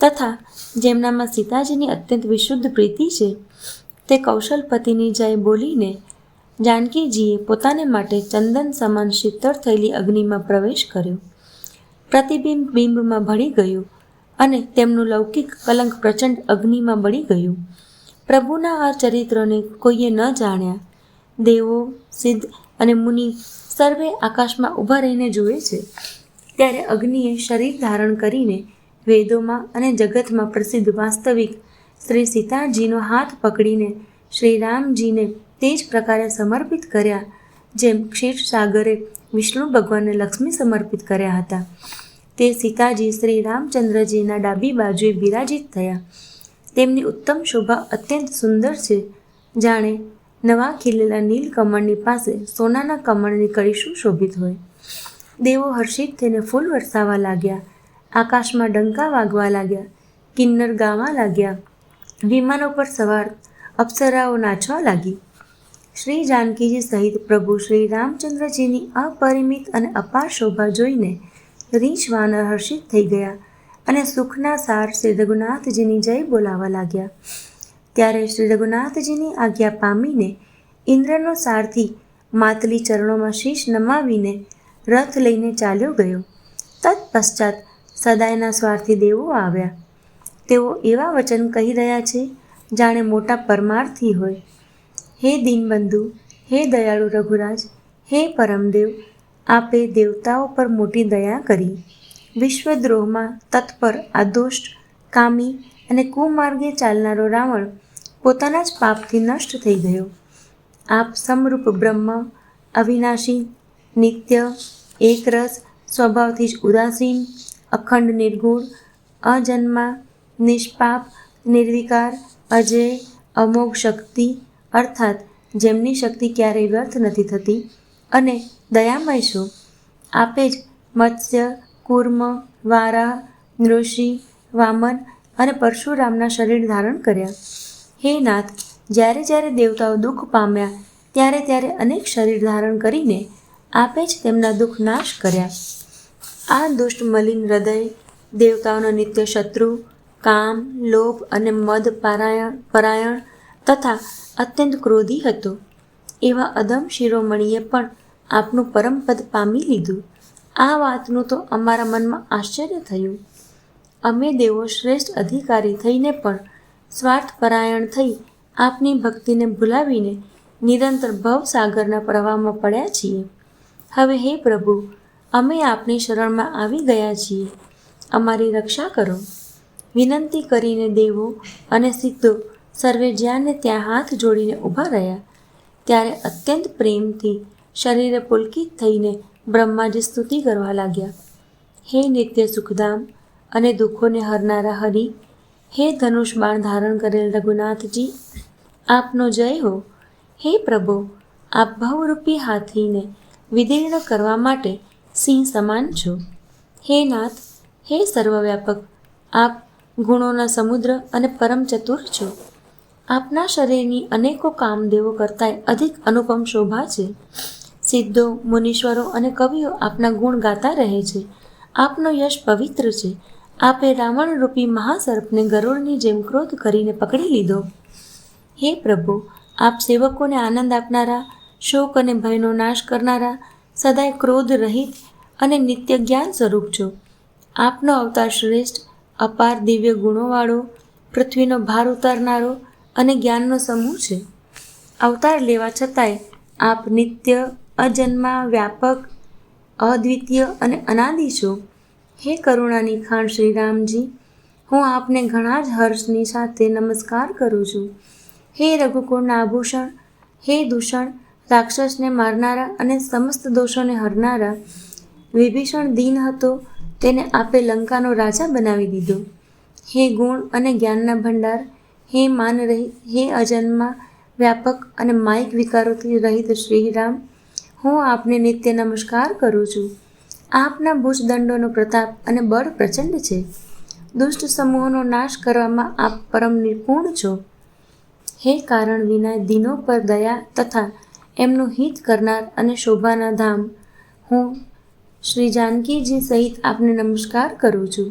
A: તથા જેમનામાં સીતાજીની અત્યંત વિશુદ્ધ પ્રીતિ છે, તે કૌશલપતિની જય બોલીને જાનકીજીએ પોતાને માટે ચંદન સમાન શીતળ થયેલી અગ્નિમાં પ્રવેશ કર્યો. પ્રતિબિંબ બિંબમાં ભળી ગયું અને તેમનું લૌકિક કલંક પ્રચંડ અગ્નિમાં બળી ગયું. પ્રભુના આ ચરિત્રોને કોઈએ ન જાણ્યા. દેવો, સિદ્ધ અને મુનિ સર્વે આકાશમાં ઊભા રહીને જુએ છે. ત્યારે અગ્નિએ શરીર ધારણ કરીને વેદોમાં અને જગતમાં પ્રસિદ્ધ વાસ્તવિક શ્રી સીતાજીનો હાથ પકડીને શ્રી રામજીને તે જ પ્રકારે સમર્પિત કર્યા, જેમ ક્ષીરસાગરે વિષ્ણુ ભગવાનને લક્ષ્મી સમર્પિત કર્યા હતા. તે સીતાજી શ્રી રામચંદ્રજીના ડાબી બાજુએ બિરાજિત થયા. તેમની ઉત્તમ શોભા અત્યંત સુંદર છે, જાણે નવા ખીલેલા નીલ કમળની પાસે સોનાના કમળની કળી સુશોભિત હોય. દેવો હર્ષિત થઈને ફૂલ વરસાવવા લાગ્યા. આકાશમાં ડંકા વાગવા લાગ્યા. કિન્નર ગાવા લાગ્યા. વિમાનો પર સવાર અપ્સરાઓ નાચવા લાગી. શ્રી જાનકીજી સહિત પ્રભુ શ્રી રામચંદ્રજીની અપરિમિત અને અપાર શોભા જોઈને રીંછ વાનર હર્ષિત થઈ ગયા અને સુખના સાર શ્રી રઘુનાથજીની જય બોલાવા લાગ્યા. ત્યારે શ્રી રઘુનાથજીની આજ્ઞા પામીને ઇન્દ્રનો સારથી માતલી ચરણોમાં શીશ નમાવીને રથ લઈને ચાલ્યો ગયો. તત્પશ્ચાત સદાયના સ્વાર્થી દેવો આવ્યા. તેઓ એવા વચન કહી રહ્યા છે, જાણે મોટા પરમાર્થી હોય. હે દીનબંધુ, હે દયાળુ રઘુરાજ, હે પરમદેવ, આપે દેવતાઓ પર મોટી દયા કરી. વિશ્વદ્રોહમાં તત્પર આ દુષ્ટ, કામી અને કુમાર્ગે ચાલનારો રાવણ પોતાના જ પાપથી નષ્ટ થઈ ગયો. આપ સમરૂપ બ્રહ્મ, અવિનાશી, નિત્ય, એકરસ, સ્વભાવથી જ ઉદાસીન, અખંડ નિર્ગુણ, અજન્મા, નિષ્પાપ, નિર્વિકાર, અજય, અમોઘ શક્તિ અર્થાત જેમની શક્તિ ક્યારેય વ્યર્થ નથી થતી અને દયામય છો. આપે જ મત્સ્ય, કૂર્મ, વારાહ, નૃષિ, વામન અને પરશુરામના શરીર ધારણ કર્યા. હે નાથ, જ્યારે જ્યારે દેવતાઓ દુઃખ પામ્યા ત્યારે ત્યારે અનેક શરીર ધારણ કરીને આપે જ તેમના દુઃખ નાશ કર્યા. આ દુષ્ટ મલિન હૃદય દેવતાઓનો નિત્ય શત્રુ, કામ, લોભ અને મદ પરાયણ તથા અત્યંત ક્રોધી હતો. એવા અધમ શિરોમણીએ પણ આપનું પરમપદ પામી લીધું. આ વાતનું તો અમારા મનમાં આશ્ચર્ય થયું. અમે દેવો શ્રેષ્ઠ અધિકારી થઈને પણ સ્વાર્થપરાયણ થઈ આપની ભક્તિને ભૂલાવીને નિરંતર ભવસાગરના પ્રવાહમાં પડ્યા છીએ. હવે હે પ્રભુ, અમે આપની શરણમાં આવી ગયા છીએ. અમારી રક્ષા કરો. વિનંતી કરીને દેવો અને સિદ્ધો સર્વે જ્યાં ને ત્યાં હાથ જોડીને ઊભા રહ્યા. ત્યારે અત્યંત પ્રેમથી શરીરે પુલકિત થઈને બ્રહ્માજી સ્તુતિ કરવા લાગ્યા. હે નિત્ય સુખધામ અને દુઃખોને હરનારા હરિ, હે ધનુષ બાણ ધારણ કરેલ રઘુનાથજી, આપનો જય હો. હે પ્રભુ, આપ ભવરૂપી હાથીને વિદીર્ણ કરવા માટે સિંહ સમાન છો. હે નાથ, હે સર્વવ્યાપક, આપ ગુણોના સમુદ્ર અને પરમ ચતુર છો. આપના શરીરની અનેકો કામદેવો કરતાંય અધિક અનુપમ શોભા છે. સિદ્ધો, મુનીશ્વરો અને કવિઓ આપના ગુણ ગાતા રહે છે. આપનો યશ પવિત્ર છે. આપે રાવણરૂપી મહાસર્પને ગરુડની જેમ ક્રોધ કરીને પકડી લીધો. હે પ્રભુ, આપ સેવકોને આનંદ આપનારા, શોક અને ભયનો નાશ કરનારા, સદાય ક્રોધ રહિત અને નિત્ય જ્ઞાન સ્વરૂપ છો. આપનો અવતાર શ્રેષ્ઠ, અપાર દિવ્ય ગુણોવાળો, પૃથ્વીનો ભાર ઉતારનારો અને જ્ઞાનનો સમૂહ છે. અવતાર લેવા છતાંય આપ નિત્ય, અજન્મા, વ્યાપક, અદ્વિતીય અને અનાદિ છો. હે કરુણાની ખાણ શ્રી રામજી, હું આપને ઘણા જ હર્ષની સાથે નમસ્કાર કરું છું. હે રઘુકુળના આભૂષણ, હે દૂષણ, રાક્ષસને મારનારા અને સમસ્ત દોષોને હરનારા, વિભીષણ દીન હતો તેને આપે લંકાનો રાજા બનાવી દીધો. હે ગુણ અને જ્ઞાનના ભંડાર, હે માન રહિત, હે અજન્મા, વ્યાપક અને માયિક વિકારોથી રહિત શ્રી રામ, હું આપને નિત્ય નમસ્કાર કરું છું. આપના ભુજદંડોનો પ્રતાપ અને બળ પ્રચંડ છે. દુષ્ટ સમૂહોનો નાશ કરવામાં આપ પરમ નિપુણ છો. હે કારણ વિના દીનો પર દયા તથા એમનું હિત કરનાર અને શોભાના ધામ, હું શ્રી જાનકીજી સહિત આપને નમસ્કાર કરું છું.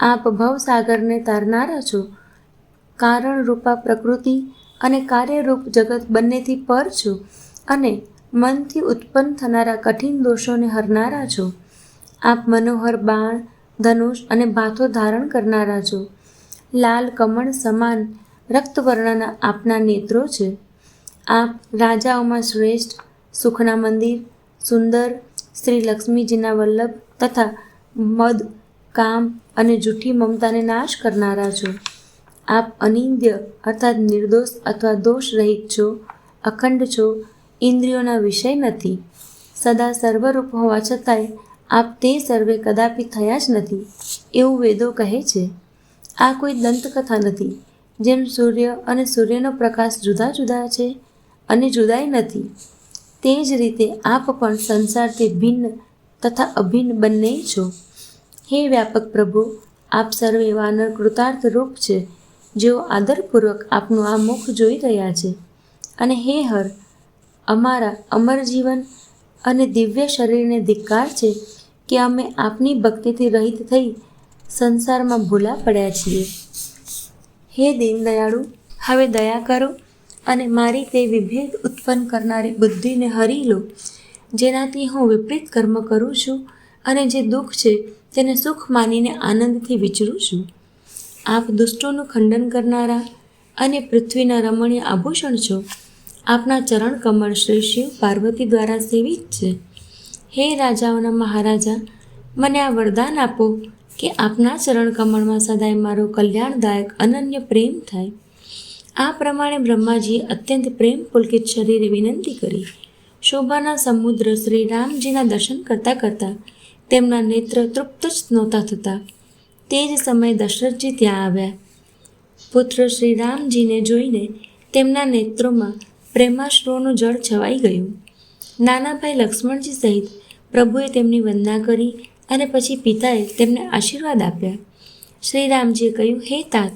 A: આપ ભવસાગરને તારનારા છો. કારણ રૂપા પ્રકૃતિ અને કાર્યરૂપ જગત બંનેથી પર છો અને મનથી ઉત્પન્ન થનારા કઠિન દોષોને હરનારા છો. આપ મનોહર બાણ, ધનુષ અને ભાથો ધારણ કરનારા છો. લાલ કમળ સમાન રક્તવર્ણના આપના નેત્રો છે. આપ રાજાઓમાં શ્રેષ્ઠ, સુખના મંદિર, સુંદર, શ્રી લક્ષ્મીજીના વલ્લભ તથા મદ, કામ અને જૂઠી મમતાને નાશ કરનારા છો. આપ અનિંદ્ય અર્થાત નિર્દોષ અથવા દોષ રહિત છો, અખંડ છો, ઇન્દ્રિયોના વિષય નથી. સદા સર્વરૂપ હોવા છતાંય આપ તે સર્વે કદાપી થયા જ નથી એવું વેદો કહે છે. આ કોઈ દંતકથા નથી. જેમ સૂર્ય અને સૂર્યનો પ્રકાશ જુદા જુદા છે અને જુદાઈ નથી, તે જ રીતે આપ પણ સંસારથી ભિન્ન તથા અભિન્ન બંને છો. હે વ્યાપક પ્રભુ, આપ સર્વે વાનર કૃતાર્થ રૂપ છે, જેઓ આદરપૂર્વક આપનું આ મુખ જોઈ રહ્યા છે. અને હે હર, અમારા અમર જીવન અને દિવ્ય શરીરને ધિક્કાર છે કે અમે આપની ભક્તિથી રહિત થઈ સંસારમાં ભૂલા પડ્યા છીએ. હે દીનદયાળુ, હવે દયા કરો અને મારી તે વિભેદ ઉત્પન્ન કરનારી બુદ્ધિને હરી લો, જેનાથી હું વિપરીત કર્મ કરું છું અને જે દુઃખ છે તેને સુખ માનીને આનંદથી વિચરું છું. આપ દુષ્ટોનું ખંડન કરનારા અને પૃથ્વીના રમણીય આભૂષણ છો. આપના ચરણ કમળ શ્રી શિવ પાર્વતી દ્વારા સેવિત છે. હે રાજાઓના મહારાજા, મને આ વરદાન આપો કે આપના ચરણ કમળમાં સદાય મારો કલ્યાણદાયક અનન્ય પ્રેમ થાય. આ પ્રમાણે બ્રહ્માજીએ અત્યંત પ્રેમ પુલકિત શરીરે વિનંતી કરી. શોભાના સમુદ્ર શ્રી રામજીના દર્શન કરતાં કરતાં તેમના નેત્ર તૃપ્ત જ નહોતા થતા. તે જ સમયે દશરથજી ત્યાં આવ્યા. પુત્ર શ્રી રામજીને જોઈને તેમના નેત્રોમાં પ્રેમાશ્રુઓનું જળ છવાઈ ગયું. નાના ભાઈ લક્ષ્મણજી સહિત પ્રભુએ તેમની વંદના કરી અને પછી પિતાએ તેમને આશીર્વાદ આપ્યા. શ્રી રામજીએ કહ્યું, હે તાત,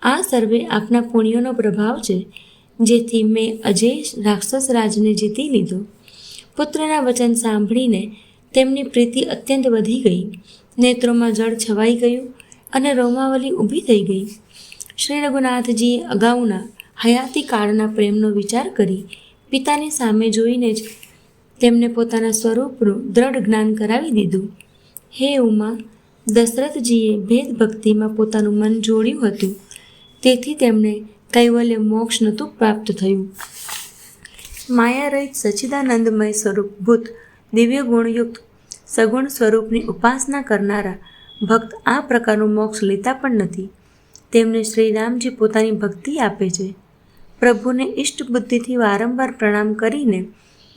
A: આ સર્વે આપના પુણ્યોનો પ્રભાવ છે, જેથી મેં અજય રાક્ષસ રાજને જીતી લીધો. પુત્રના વચન સાંભળીને તેમની પ્રીતિ અત્યંત વધી ગઈ. નેત્રોમાં જળ છવાઈ ગયું અને રોમાવલી ઊભી થઈ ગઈ. શ્રી રઘુનાથજીએ અગાઉના હયાતી કાળના પ્રેમનો વિચાર કરી પિતાની સામે જોઈને જ તેમને પોતાના સ્વરૂપનું દ્રઢ જ્ઞાન કરાવી દીધું. હે ઉમા, દશરથજીએ ભેદ ભક્તિમાં પોતાનું મન જોડ્યું હતું, તેથી તેમને કૈવલ્ય મોક્ષ નહોતું પ્રાપ્ત થયું. માયારહિત સચ્ચિદાનંદમય સ્વરૂપભૂત દિવ્ય ગુણયુક્ત સગુણ સ્વરૂપની ઉપાસના કરનારા ભક્ત આ પ્રકારનું મોક્ષ લેતા પણ નથી. તેમને શ્રીરામજી પોતાની ભક્તિ આપે છે. પ્રભુને ઇષ્ટ બુદ્ધિથી વારંવાર પ્રણામ કરીને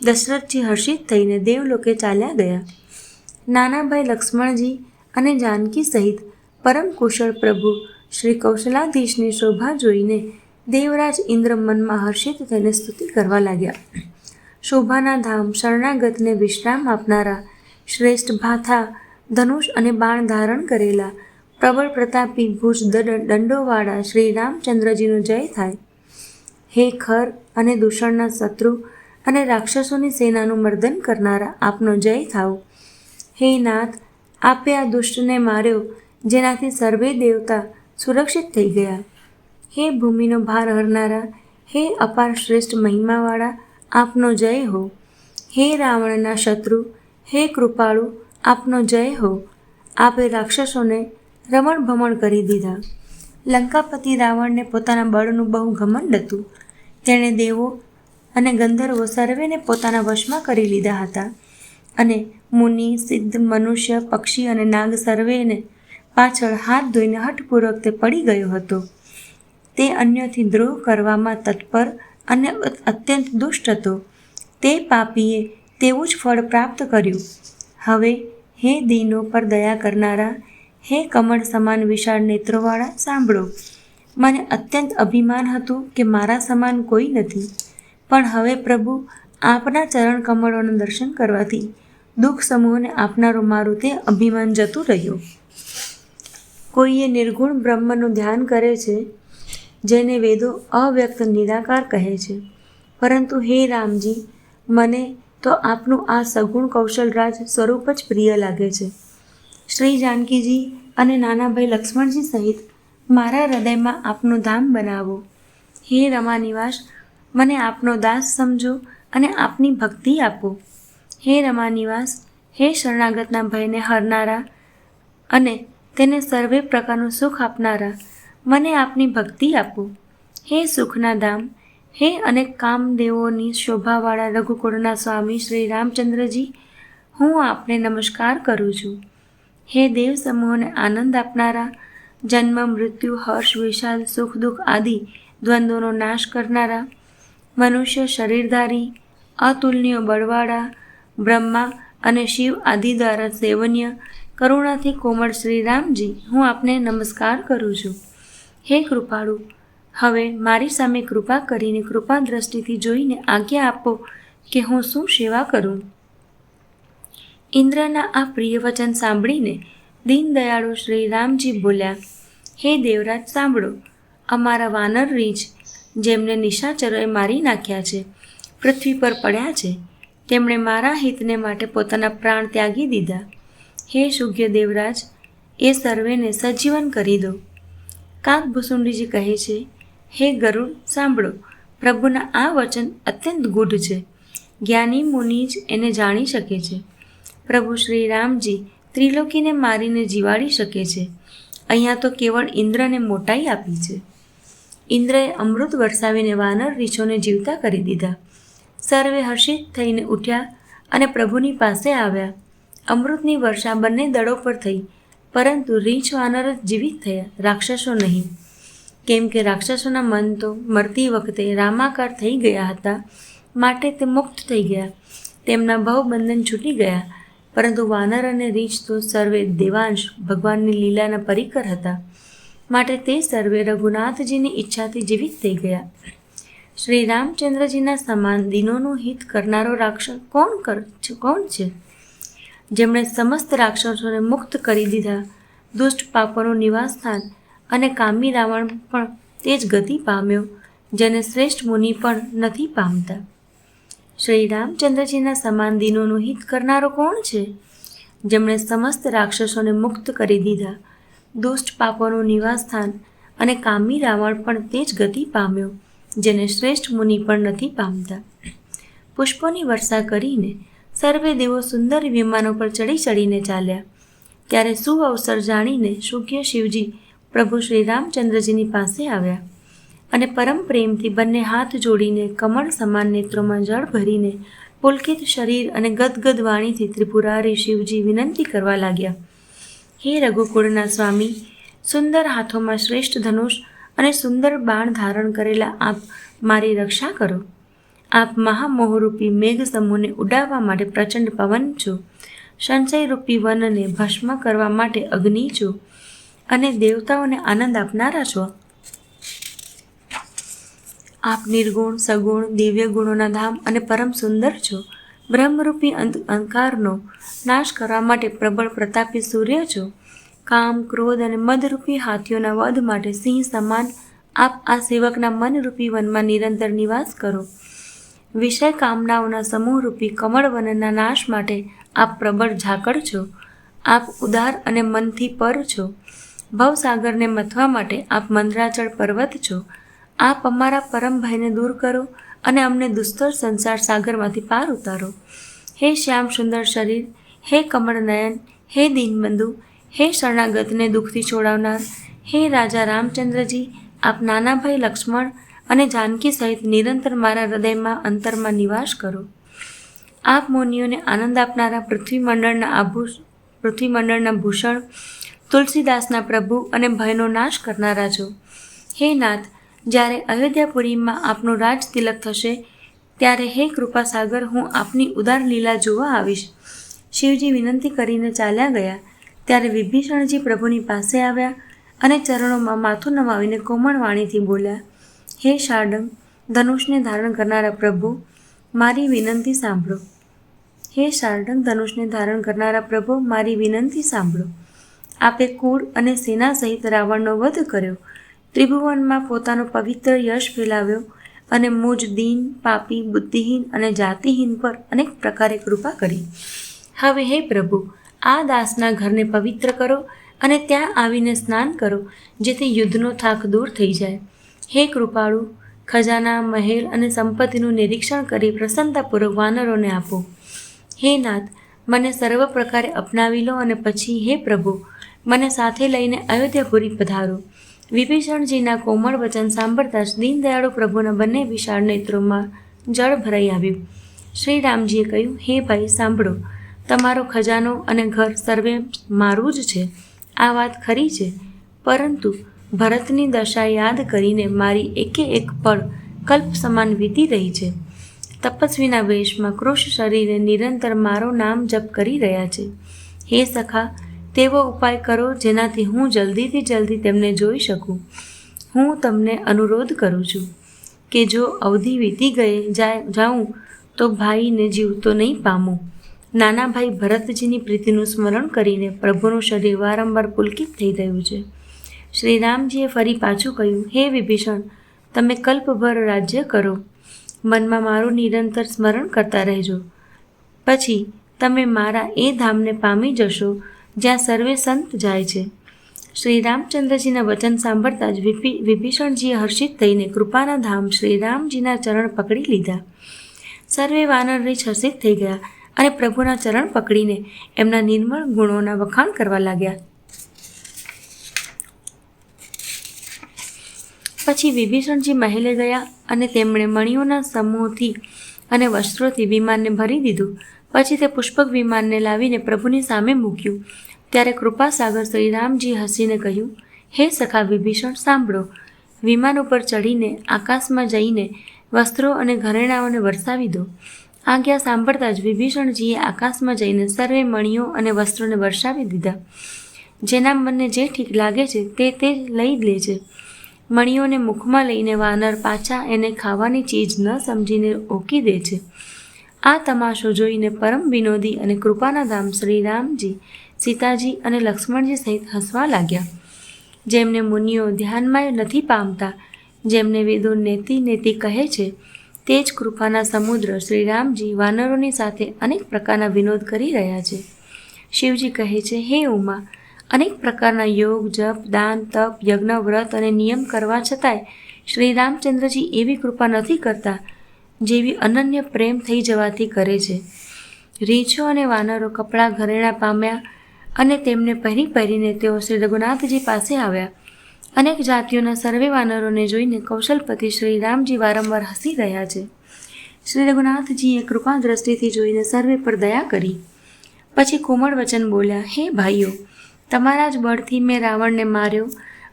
A: દશરથજી હર્ષિત થઈને દેવલોકે ચાલ્યા ગયા. નાના ભાઈ લક્ષ્મણજી અને જાનકી સહિત પરમ કુશળ પ્રભુ શ્રી કૌશલાધીશની શોભા જોઈને દેવરાજ ઇન્દ્ર મનમાં હર્ષિત થઈને સ્તુતિ કરવા લાગ્યા. શોભાના ધામ શરણાગતને વિશ્રામ આપનારા, શ્રેષ્ઠ ભાથા, ધનુષ અને બાણ ધારણ કરેલા, પ્રબળ પ્રતાપી ભુજ દંડોવાળા શ્રી રામચંદ્રજીનો જય થાય. હે ખર અને દૂષણના શત્રુ અને રાક્ષસોની સેનાનું મર્દન કરનારા, આપનો જય થાવ. હે નાથ, આપે આ દુષ્ટને માર્યો, જેનાથી સર્વે દેવતા સુરક્ષિત થઈ ગયા. હે ભૂમિનો ભાર હરનારા, હે અપાર શ્રેષ્ઠ મહિમાવાળા, આપનો જય હો. હે રાવણના શત્રુ, હે કૃપાળુ, આપનો જય હો. આપે રાક્ષસોને રમણ ભમણ કરી દીધા. લંકાપતિ રાવણને પોતાના બળનું બહુ ઘમંડ હતું. તેણે દેવો અને ગંધર્વો સર્વેને પોતાના વશમાં કરી લીધા હતા અને મુનિ, સિદ્ધ, મનુષ્ય, પક્ષી અને નાગ સર્વેને પાછળ હાથ ધોઈને હઠપૂર્વક તે પડી ગયો હતો. તે અન્યથી દ્રોહ કરવામાં તત્પર અને અત્યંત દુષ્ટ હતો. તે પાપીએ તેવું જ ફળ પ્રાપ્ત કર્યું. હવે હે દીનો પર દયા કરનારા, હે કમળ સમાન વિશાળ નેત્રોવાળા, સાંભળો. મને અત્યંત અભિમાન હતું કે મારા સમાન કોઈ નથી, પણ હવે પ્રભુ આપના ચરણ કમળોના દર્શન કરવાથી દુઃખ સમૂહને આપનારું મારું તે અભિમાન જતું રહ્યું. કોઈએ નિર્ગુણ બ્રહ્મનું ધ્યાન કરે છે, જેને વેદો અવ્યક્ત નિરાકાર કહે છે. પરંતુ હે રામજી, મને તો આપનું આ સગુણ કૌશલરાજ સ્વરૂપ જ પ્રિય લાગે છે. શ્રી જાનકીજી અને નાના ભાઈ લક્ષ્મણજી સહિત મારા હૃદયમાં આપનું ધામ બનાવો. હે રમા નિવાસ, મને આપનો દાસ સમજો અને આપની ભક્તિ આપો. હે રમા નિવાસ, હે શરણાગતના ભયને હરનારા અને તેને સર્વે પ્રકારનું સુખ આપનારા, મને આપની ભક્તિ આપો. હે સુખના ધામ, હે અનેક કામદેવોની શોભાવાળા રઘુકુળના સ્વામી શ્રી રામચંદ્રજી, હું આપને નમસ્કાર કરું છું. હે દેવ સમૂહોને આનંદ આપનારા, જન્મ, મૃત્યુ, હર્ષ, વિષાદ, સુખ, દુઃખ આદિ દ્વંદ્વોનો નાશ કરનારા, મનુષ્ય શરીરધારી, અતુલનીય બળવાળા, બ્રહ્મા અને શિવ આદિ દ્વારા સેવન્ય, કરુણાથી કોમળ શ્રી રામજી, હું આપને નમસ્કાર કરું છું. હે કૃપાળુ, હવે મારી સામે કૃપા કરીને કૃપા દ્રષ્ટિથી જોઈને આજ્ઞા આપો કે હું શું સેવા કરું. ઇન્દ્રના આ પ્રિય વચન સાંભળીને દીનદયાળુ શ્રી રામજી બોલ્યા, હે દેવરાજ સાંભળો. અમારા વાનર રીંછ, જેમને નિશાચરોએ મારી નાખ્યા છે, પૃથ્વી પર પડ્યા છે. તેમણે મારા હિતને માટે પોતાના પ્રાણ ત્યાગી દીધા. હે શુગ્ય દેવરાજ, એ સર્વેને સજીવન કરી દો. કાકભૂસુંડીજી કહે છે, હે ગરુડ સાંભળો. પ્રભુના આ વચન અત્યંત ગૂઢ છે. જ્ઞાની મુનિ જ એને જાણી શકે છે. પ્રભુ શ્રી રામજી ત્રિલોકીને મારીને જીવાડી શકે છે. અહીંયા તો કેવળ ઇન્દ્રને મોટાઈ આપી છે. ઇન્દ્રએ અમૃત વરસાવીને વાનર રીંછોને જીવતા કરી દીધા. સર્વે હર્ષિત થઈને ઉઠ્યા અને પ્રભુની પાસે આવ્યા. અમૃતની વર્ષા બંને દળો પર થઈ, પરંતુ રીંછ વાનર જ જીવિત થયા, રાક્ષસો નહીં. કેમ કે રાક્ષસોના મન તો મરતી વખતે રામાકાર થઈ ગયા હતા, માટે તે મુક્ત થઈ ગયા. તેમના ભવબંધન છૂટી ગયા. પરંતુ વાનર અને રીંછ તો સર્વે દેવાંશ ભગવાનની લીલાના પરિકર હતા, માટે તે સર્વે રઘુનાથજીની ઈચ્છાથી જીવિત થઈ ગયા. શ્રી રામચંદ્રજીના સમાન દિનોનું હિત કરનારો રાક્ષસ કોણ છે? જેમણે સમસ્ત રાક્ષસોને મુક્ત કરી દીધા, દુષ્ટ પાપોનું નિવાસસ્થાન અને કામી રાવણ પણ તે જ ગતિ પામ્યો, જેને શ્રેષ્ઠ મુનિ પણ નથી પામતા. શ્રી રામચંદ્રજીના સમાન દિનોનું હિત કરનારો કોણ છે? જેમણે સમસ્ત રાક્ષસોને મુક્ત કરી દીધા, દુષ્ટ પાપોનું નિવાસસ્થાન અને કામી રાવણ પણ તે જ ગતિ પામ્યો, જેને શ્રેષ્ઠ મુનિ પણ નથી પામતા. પુષ્પોની વર્ષા કરીને સર્વે દેવો સુંદર વિમાનો પર ચડી ચડીને ચાલ્યા. ત્યારે સુઅવસર જાણીને શુગ્ય શિવજી પ્રભુ શ્રી રામચંદ્રજીની પાસે આવ્યા અને પરમ પ્રેમથી બંને હાથ જોડીને કમળ સમાન નેત્રોમાં જળ ભરીને પુલકિત શરીર અને ગદગદ વાણીથી ત્રિપુરારી શિવજી વિનંતી કરવા લાગ્યા, હે રઘુકુળના સ્વામી, સુંદર હાથોમાં શ્રેષ્ઠ ધનુષ અને સુંદર બાણ ધારણ કરેલા આપ મારી રક્ષા કરો. આપ મહામોહરૂપી મેઘ સમૂહને ઉડાવવા માટે પ્રચંડ પવન છો, સંશયરૂપી વનને ભસ્મ કરવા માટે અગ્નિ છો અને દેવતાઓને આનંદ આપનારા છો. આપ નિર્ગુણ, સગુણ, દિવ્ય ગુણોના ધામ અને પરમ સુંદર છો. બ્રહ્મરૂપી અંધકારનો નાશ કરવા માટે પ્રબળ પ્રતાપી સૂર્ય છો. કામ, ક્રોધ અને મદરૂપી હાથીઓના વધ માટે સિંહ સમાન આપ આ સેવકના મનરૂપી વનમાં નિરંતર નિવાસ કરો. વિષય કામનાઓના સમૂહરૂપી કમળવનના નાશ માટે આપ પ્રબળ ઝાકળ છો. આપ ઉદાર અને મનથી પર છો. ભવસાગરને મથવા માટે આપ મંદરાચળ પર્વત છો. આપ અમારા પરમ ભયને દૂર કરો અને અમને દુસ્તર સંસાર સાગરમાંથી પાર ઉતારો. હે શ્યામ સુંદર શરીર, હે કમળ નયન, હે દીનબંધુ, હે શરણાગતને દુઃખથી છોડાવનાર, હે રાજા રામચંદ્રજી, આપ નાના ભાઈ લક્ષ્મણ અને જાનકી સહિત નિરંતર મારા હૃદયમાં અંતરમાં નિવાસ કરો. આપ મુનિઓને આનંદ આપનારા પૃથ્વીમંડળના ભૂષણ, તુલસીદાસના પ્રભુ અને ભયનો નાશ કરનારા છો. હે નાથ, જ્યારે અયોધ્યાપુરીમાં આપનું રાજ તિલક થશે ત્યારે હે કૃપાસાગર, હું આપની ઉદાર લીલા જોવા આવીશ. શિવજી વિનંતી કરીને ચાલ્યા ગયા ત્યારે વિભીષણજી પ્રભુની પાસે આવ્યા અને ચરણોમાં માથું નમાવીને કોમળ વાણીથી બોલ્યા, હે શાર્દૂલ, ધનુષને ધારણ કરનારા પ્રભુ, મારી વિનંતી સાંભળો. હે શાર્દૂલ, ધનુષને ધારણ કરનારા પ્રભુ, મારી વિનંતી સાંભળો. આપે કુળ અને સેના સહિત રાવણનો વધ કર્યો, ત્રિભુવનમાં પોતાનો પવિત્ર યશ ફેલાવ્યો અને મુજ દીન, પાપી, બુદ્ધિહીન અને જાતિહીન પર અનેક પ્રકારે કૃપા કરી. હવે હે પ્રભુ, આ દાસના ઘરને પવિત્ર કરો અને ત્યાં આવીને સ્નાન કરો, જેથી યુદ્ધનો થાક દૂર થઈ જાય. હે કૃપાળુ, ખજાના, મહેલ અને સંપત્તિનું નિરીક્ષણ કરી પ્રસન્નતાપૂર્વક વાનરોને આપો. હે નાથ, મને સર્વ પ્રકારે અપનાવી લો અને પછી હે પ્રભુ, મને સાથે લઈને અયોધ્યાપુરી પધારો. વિભીષણજીના કોમળ વચન સાંભળતા જ દીનદયાળુ પ્રભુના બંને વિશાળ નેત્રોમાં જળ ભરાઈ આવ્યું. શ્રી રામજીએ કહ્યું, હે ભાઈ સાંભળો, તમારો ખજાનો અને ઘર સર્વે મારું જ છે. આ વાત ખરી છે, પરંતુ ભરતની દશા યાદ કરીને મારી એકે એક પળ કલ્પ સમાન વીતી રહી છે. તપસ્વીના વેશમાં કૃશ શરીરે નિરંતર મારો નામ જપ કરી રહ્યા છે. હે સખા, તેવો ઉપાય કરો જેનાથી હું જલ્દી તેમને જોઈ શકું. હું તમને અનુરોધ કરું છું કે જો અવધિ વીતી જાઉં તો ભાઈને જીવતો નહીં પામું. નાના ભાઈ ભરતજીની પ્રીતિનું સ્મરણ કરીને પ્રભુનું શરીર વારંવાર પુલકિત થઈ રહ્યું છે. શ્રી રામજીએ ફરી પાછું કહ્યું, હે વિભીષણ, તમે કલ્પભર રાજ્ય કરો, મનમાં મારું નિરંતર સ્મરણ કરતા રહેજો. પછી તમે મારા એ ધામને પામી જશો જ્યાં સર્વે સંત જાય છે. શ્રી રામચંદ્રજીના વચન સાંભળતા જ વિભીષણજીએ હર્ષિત થઈને કૃપાના ધામ શ્રી રામજીના ચરણ પકડી લીધા. સર્વે વાનરરીછ હર્ષિત થઈ ગયા અને પ્રભુના ચરણ પકડીને એમના નિર્મળ ગુણોના વખાણ કરવા લાગ્યા. પછી વિભીષણજી મહેલે ગયા અને તેમણે મણિઓના સમૂહથી અને વસ્ત્રોથી વિમાનને ભરી દીધું. પછી તે પુષ્પક વિમાનને લાવીને પ્રભુની સામે મૂક્યું. ત્યારે કૃપાસાગર શ્રી રામજી હસીને કહ્યું, હે સખા વિભીષણ, સાંભળો. વિમાન ઉપર ચડીને આકાશમાં જઈને વસ્ત્રો અને ઘરેણાઓને વરસાવી દો. આજ્ઞા સાંભળતા જ વિભીષણજીએ આકાશમાં જઈને સર્વે મણિઓ અને વસ્ત્રોને વરસાવી દીધા. જેના મનને જે ઠીક લાગે છે તે લઈ લે છે. મણિઓને મુખમાં લઈને વાનર પાછા એને ખાવાની ચીજ ન સમજીને ઓકી દે છે. આ તમાશો જોઈને પરમ વિનોદી અને કૃપાના ધામ શ્રી રામજી, સીતાજી અને લક્ષ્મણજી સહિત હસવા લાગ્યા. જેમને મુનિઓ ધ્યાનમાં નથી પામતા, જેમને વેદો નેતિ કહે છે, તે જ કૃપાના સમુદ્ર શ્રી રામજી વાનરોની સાથે અનેક પ્રકારના વિનોદ કરી રહ્યા છે. શિવજી કહે છે, હે ઉમા, અનેક પ્રકારના યોગ, જપ, દાન, તપ, યજ્ઞ, વ્રત અને નિયમ કરવા છતાંય શ્રી રામચંદ્રજી એવી કૃપા નથી કરતા જેવી અનન્ય પ્રેમ થઈ જવાથી કરે છે. રીંછો અને વાનરો કપડાં ઘરેણાં પામ્યા અને તેમને પહેરીને તેઓ શ્રી રઘુનાથજી પાસે આવ્યા. અનેક જાતિઓના સર્વે વાનરોને જોઈને કૌશલપતિ શ્રી રામજી વારંવાર હસી રહ્યા છે. શ્રી રઘુનાથજીએ કૃપા દ્રષ્ટિથી જોઈને સર્વે પર દયા કરી. પછી કોમળ વચન બોલ્યા, હે ભાઈઓ, તમારા જ બળથી મેં રાવણને માર્યો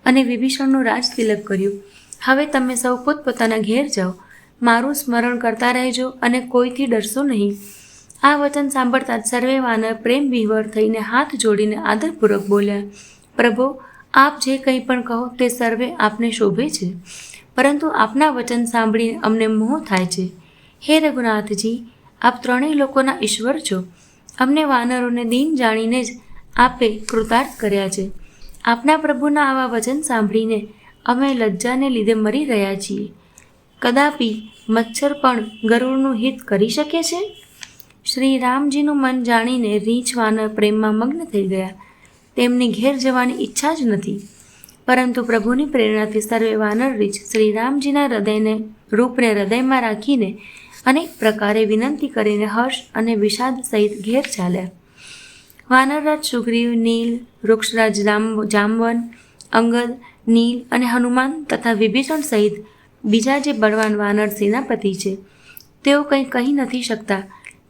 A: અને વિભીષણનું રાજ તિલક કર્યું. હવે તમે સૌ પોતપોતાના ઘેર જાઓ, મારું સ્મરણ કરતા રહેજો અને કોઈથી ડરશો નહીં. આ વચન સાંભળતા જ સર્વે વાનર પ્રેમ વિહ્વળ થઈને હાથ જોડીને આદરપૂર્વક બોલ્યા, પ્રભો, આપ જે કંઈ પણ કહો તે સર્વે આપને શોભે છે. પરંતુ આપના વચન સાંભળીને અમને મોહ થાય છે. હે રઘુનાથજી, આપ ત્રણેય લોકોના ઈશ્વર છો. અમને વાનરોને દીન જાણીને જ આપે કૃતાર્થ કર્યા છે. આપના પ્રભુના આવા વચન સાંભળીને અમે લજ્જાને લીધે મરી રહ્યા છીએ. કદાપી મચ્છર પણ ગરુડનું હિત કરી શકે છે? શ્રી રામજીનું મન જાણીને રીંછ વાનર પ્રેમમાં મગ્ન થઈ ગયા. તેમની ઘેર જવાની ઈચ્છા જ નથી. પરંતુ પ્રભુની પ્રેરણાથી સર્વે વાનર રીંછ શ્રી રામજીના રૂપને હૃદયમાં રાખીને અનેક પ્રકારે વિનંતી કરીને હર્ષ અને વિષાદ સહિત ઘેર ચાલ્યા. વાનરરાજ સુગ્રીવ, નીલ, વૃક્ષરાજ જામવન, અંગદ, નીલ અને હનુમાન તથા વિભીષણ સહિત બીજા જે બળવાન વાનર સેનાપતિ છે, તેઓ કંઈ કહી નથી શકતા.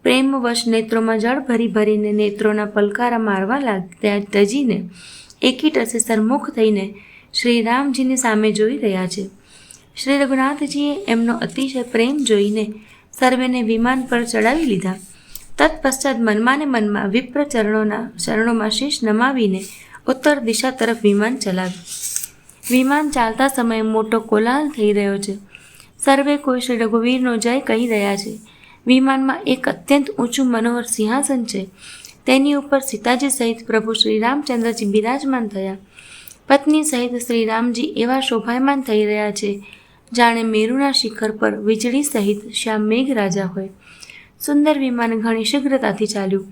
A: પ્રેમવશ નેત્રોમાં જળ ભરી ભરીને નેત્રોના પલકારા મારવા લાગ્યા. તજીને એકી ટસે સરમુખ થઈને શ્રી રામજીની સામે જોઈ રહ્યા છે. શ્રી રઘુનાથજીએ એમનો અતિશય પ્રેમ જોઈને સર્વેને વિમાન પર ચડાવી લીધા. તત્પશ્ચાત મનમાં ને મનમાં વિપ્ર ચરણોમાં શીશ નમાવીને ઉત્તર દિશા તરફ વિમાન ચલાવ્યું. વિમાન ચાલતા સમયે મોટો કોલાહલ થઈ રહ્યો છે. સર્વે કોઈ શ્રી રઘુવીરનો જય કહી રહ્યા છે. વિમાનમાં એક અત્યંત ઊંચું મનોહર સિંહાસન છે. તેની ઉપર સીતાજી સહિત પ્રભુ શ્રી રામચંદ્રજી બિરાજમાન થયા. પત્ની સહિત શ્રી રામજી એવા શોભાયમાન થઈ રહ્યા છે, જાણે મેરુના શિખર પર વીજળી સહિત શ્યામ મેઘરાજા હોય. સુંદર વિમાન ઘણી શીઘ્રતાથી ચાલ્યું.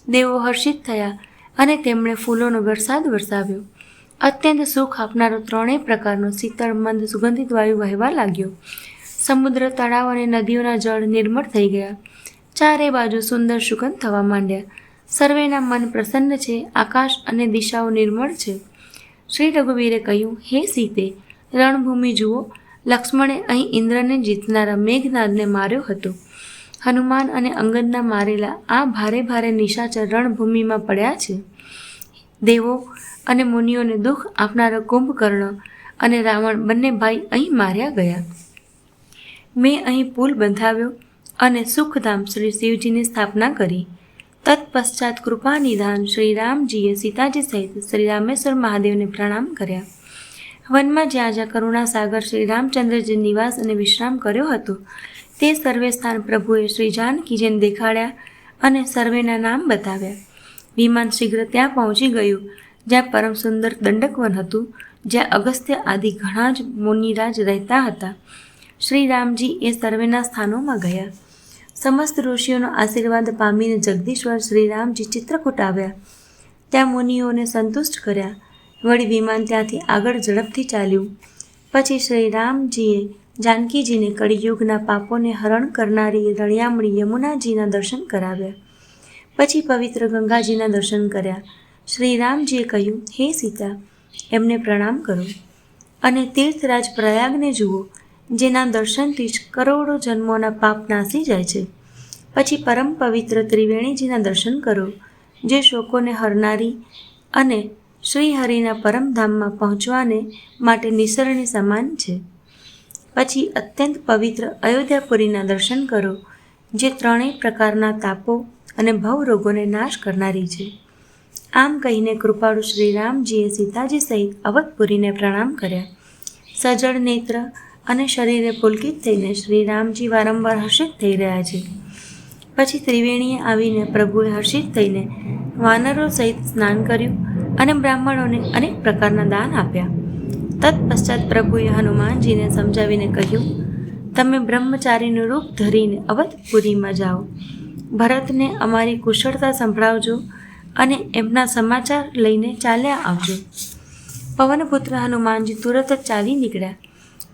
A: દેવો હર્ષિત થયા અને તેમણે ફૂલોનો વરસાદ વરસાવ્યો. અત્યંત સુખ આપનારો ત્રણેય પ્રકારનો શીતળ મંદ સુગંધિત વાયુ વહેવા લાગ્યો. સમુદ્ર, તળાવ અને નદીઓના જળ નિર્મળ થઈ ગયા. ચારે બાજુ સુંદર સુગંધ થવા માંડ્યા. સર્વેના મન પ્રસન્ન છે. આકાશ અને દિશાઓ નિર્મળ છે. શ્રી રઘુવીરે કહ્યું, હે સીતે, રણભૂમિ જુઓ. લક્ષ્મણે અહીં ઇન્દ્રને જીતનારા મેઘનાદને માર્યો હતો. હનુમાન અને અંગદના મારેલા આ ભારે ભારે નિશાચર રણભૂમિમાં પડ્યા છે. દેવો અને મુનિઓને દુઃખ આપનારો કુંભકર્ણ અને રાવણ બંને ભાઈ અહીં માર્યા ગયા. મેં અહીં પુલ બંધાવ્યો અને સુખધામ શ્રી શિવજીની સ્થાપના કરી. તત્પશ્ચાત કૃપા નિધાન શ્રી રામજીએ સીતાજી સહિત શ્રી રામેશ્વર મહાદેવને પ્રણામ કર્યા. વનમાં જ્યાં જ્યાં કરુણા સાગર શ્રી રામચંદ્રજી નિવાસ અને વિશ્રામ કર્યો હતો, તે સર્વે સ્થાન પ્રભુએ શ્રી જાનકીજીને દેખાડ્યા અને સર્વેના નામ બતાવ્યા. વિમાન શીઘ્ર ત્યાં પહોંચી ગયું જ્યાં પરમ સુંદર દંડકવન હતું, જ્યાં અગસ્ત્ય આદિ ઘણા જ મુનિરાજ રહેતા હતા. શ્રી રામજી એ સર્વેના સ્થાનોમાં ગયા. સમસ્ત ઋષિઓનો આશીર્વાદ પામીને જગદીશ્વર શ્રી રામજી ચિત્રકૂટ આવ્યા. ત્યાં મુનિઓને સંતુષ્ટ કર્યા. વળી વિમાન ત્યાંથી આગળ ઝડપથી ચાલ્યું. પછી શ્રી રામજીએ જાનકીજીને કળિયુગના પાપોને હરણ કરનારી રળિયામણી યમુનાજીના દર્શન કરાવ્યા. પછી પવિત્ર ગંગાજીના દર્શન કર્યા. શ્રી રામજીએ કહ્યું, હે સીતા, એમને પ્રણામ કરો અને તીર્થરાજ પ્રયાગને જુઓ, જેના દર્શનથી જ કરોડો જન્મોના પાપ નાસી જાય છે. પછી પરમ પવિત્ર ત્રિવેણીજીના દર્શન કરો, જે શોકોને હરનારી અને શ્રીહરિના પરમધામમાં પહોંચવાને માટે નિસરણી સમાન છે. પછી અત્યંત પવિત્ર અયોધ્યાપુરીના દર્શન કરો, જે ત્રણેય પ્રકારના તાપો અને ભવરોગોને નાશ કરનારી છે. આમ કહીને કૃપાળુ શ્રી રામજીએ સીતાજી સહિત અવધપુરીને પ્રણામ કર્યા. સજળ નેત્ર અને શરીરે પુલકિત થઈને શ્રી રામજી વારંવાર હર્ષિત થઈ રહ્યા છે. પછી ત્રિવેણીએ આવીને પ્રભુએ હર્ષિત થઈને વાનરો સહિત સ્નાન કર્યું અને બ્રાહ્મણોને અનેક પ્રકારના દાન આપ્યા. તત્પશ્ચાત પ્રભુએ હનુમાનજીને સમજાવીને કહ્યું, તમે બ્રહ્મચારીનું રૂપ ધરીને અવધપુરીમાં જાઓ. ભરતને અમારી કુશળતા સંભળાવજો અને એમના સમાચાર લઈને ચાલ્યા આવજો. પવનપુત્ર હનુમાનજી તુરત જ ચાલી નીકળ્યા.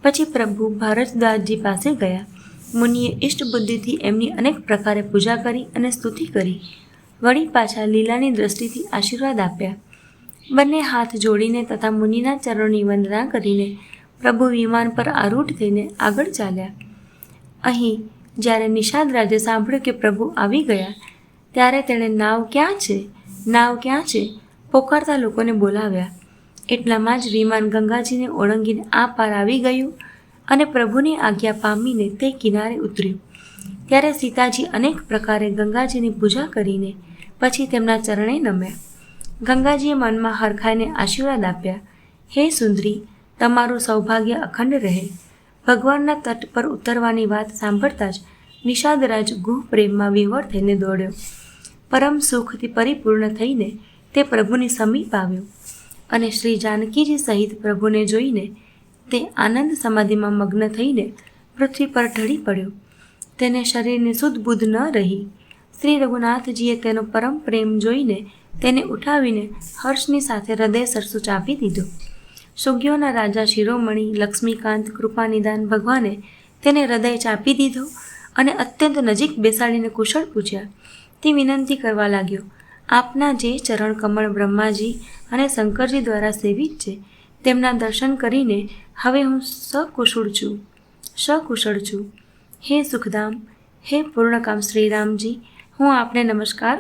A: પછી પ્રભુ ભારતદાસજી પાસે ગયા. મુનિએ ઇષ્ટ બુદ્ધિથી એમની અનેક પ્રકારે પૂજા કરી અને સ્તુતિ કરી. વળી પાછા લીલાની દ્રષ્ટિથી આશીર્વાદ આપ્યા. બંને હાથ જોડીને તથા મુનિના ચરણોની વંદના કરીને પ્રભુ વિમાન પર આરૂઢ થઈને આગળ ચાલ્યા. અહીં જ્યારે નિષાદ રાજે સાંભળ્યું કે પ્રભુ આવી ગયા, ત્યારે તેણે નાવ ક્યાં છે, નાવ ક્યાં છે પોકારતા લોકોને બોલાવ્યા. એટલામાં જ વિમાન ગંગાજીને ઓળંગીને આ પાર આવી ગયું અને પ્રભુની આજ્ઞા પામીને તે કિનારે ઉતર્યું. ત્યારે સીતાજી અનેક પ્રકારે ગંગાજીની પૂજા કરીને પછી તેમના ચરણે નમ્યા. ગંગાજીએ મનમાં હરખાઈને આશીર્વાદ આપ્યા, હે સુંદરી, તમારું સૌભાગ્ય અખંડ રહે. ભગવાનના તટ પર ઉતરવાની વાત સાંભળતા જ નિષાદરાજ ગુહ પ્રેમમાં વિહવળ થઈને દોડ્યો. પરમ સુખથી પરિપૂર્ણ થઈને તે પ્રભુની સમીપ આવ્યો અને શ્રી જાનકીજી સહિત પ્રભુને જોઈને તે આનંદ સમાધિમાં મગ્ન થઈને પૃથ્વી પર ઢળી પડ્યો. તેને શરીરની શુદ્ધ બુદ્ધ ન રહી. શ્રી રઘુનાથજીએ તેનો પરમ પ્રેમ જોઈને તેને ઉઠાવીને હર્ષની સાથે હૃદય સરસું ચાપી દીધું. સુગ્યોના રાજા શિરોમણી લક્ષ્મીકાંત કૃપાનિદાન ભગવાને તેને હૃદય ચાપી દીધો અને અત્યંત નજીક બેસાડીને કુશળ પૂછ્યા. તે વિનંતી કરવા લાગ્યો, આપના જે ચરણ કમળ બ્રહ્માજી અને શંકરજી દ્વારા સેવિત છે તેમના દર્શન કરીને હવે હું સકુશળ છું. હે સુખધામ, હે પૂર્ણકામ શ્રીરામજી, હું આપને નમસ્કાર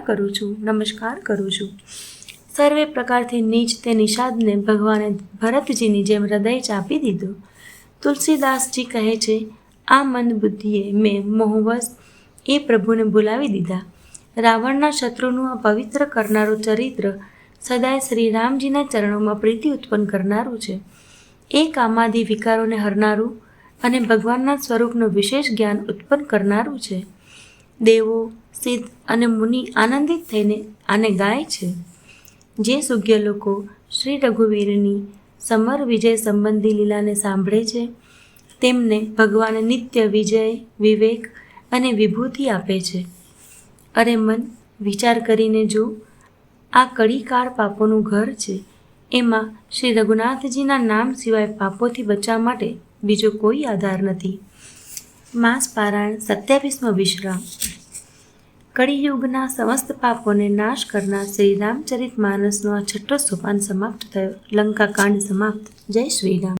A: કરું છું. સર્વે પ્રકારથી નીચ તે નિષાદને ભગવાને ભરતજીની જેમ હૃદય ચાપી દીધું. તુલસીદાસજી કહે છે, આ મંદ બુદ્ધિએ મેં મોહવશ એ પ્રભુને ભૂલાવી દીધા. રાવણના શત્રુનું આ પવિત્ર કરનારું ચરિત્ર સદાય શ્રીરામજીના ચરણોમાં પ્રીતિ ઉત્પન્ન કરનારું છે. એ કામાદિ વિકારોને હરનારું અને ભગવાનના સ્વરૂપનું વિશેષ જ્ઞાન ઉત્પન્ન કરનારું છે. દેવો, સિદ્ધ અને મુનિ આનંદિત થઈને આને ગાય છે. જે સુગ્ય લોકો શ્રી રઘુવીરની સમર વિજય સંબંધી લીલાને સાંભળે છે તેમને ભગવાન નિત્ય વિજય, વિવેક અને વિભૂતિ આપે છે. અરે મન, વિચાર કરીને જો, આ કળીકાળ પાપોનું ઘર છે. એમાં શ્રી રઘુનાથજીના નામ સિવાય પાપોથી બચવા માટે બીજો કોઈ આધાર નથી. માસ પારાયણ 27મો વિશ્રામ. કળિયુગના સમસ્ત પાપોને નાશ કરનાર શ્રી રામચરિત માનસનો આ છઠ્ઠો સોપાન સમાપ્ત થયો. લંકાકાંડ સમાપ્ત. જય શ્રી રામ.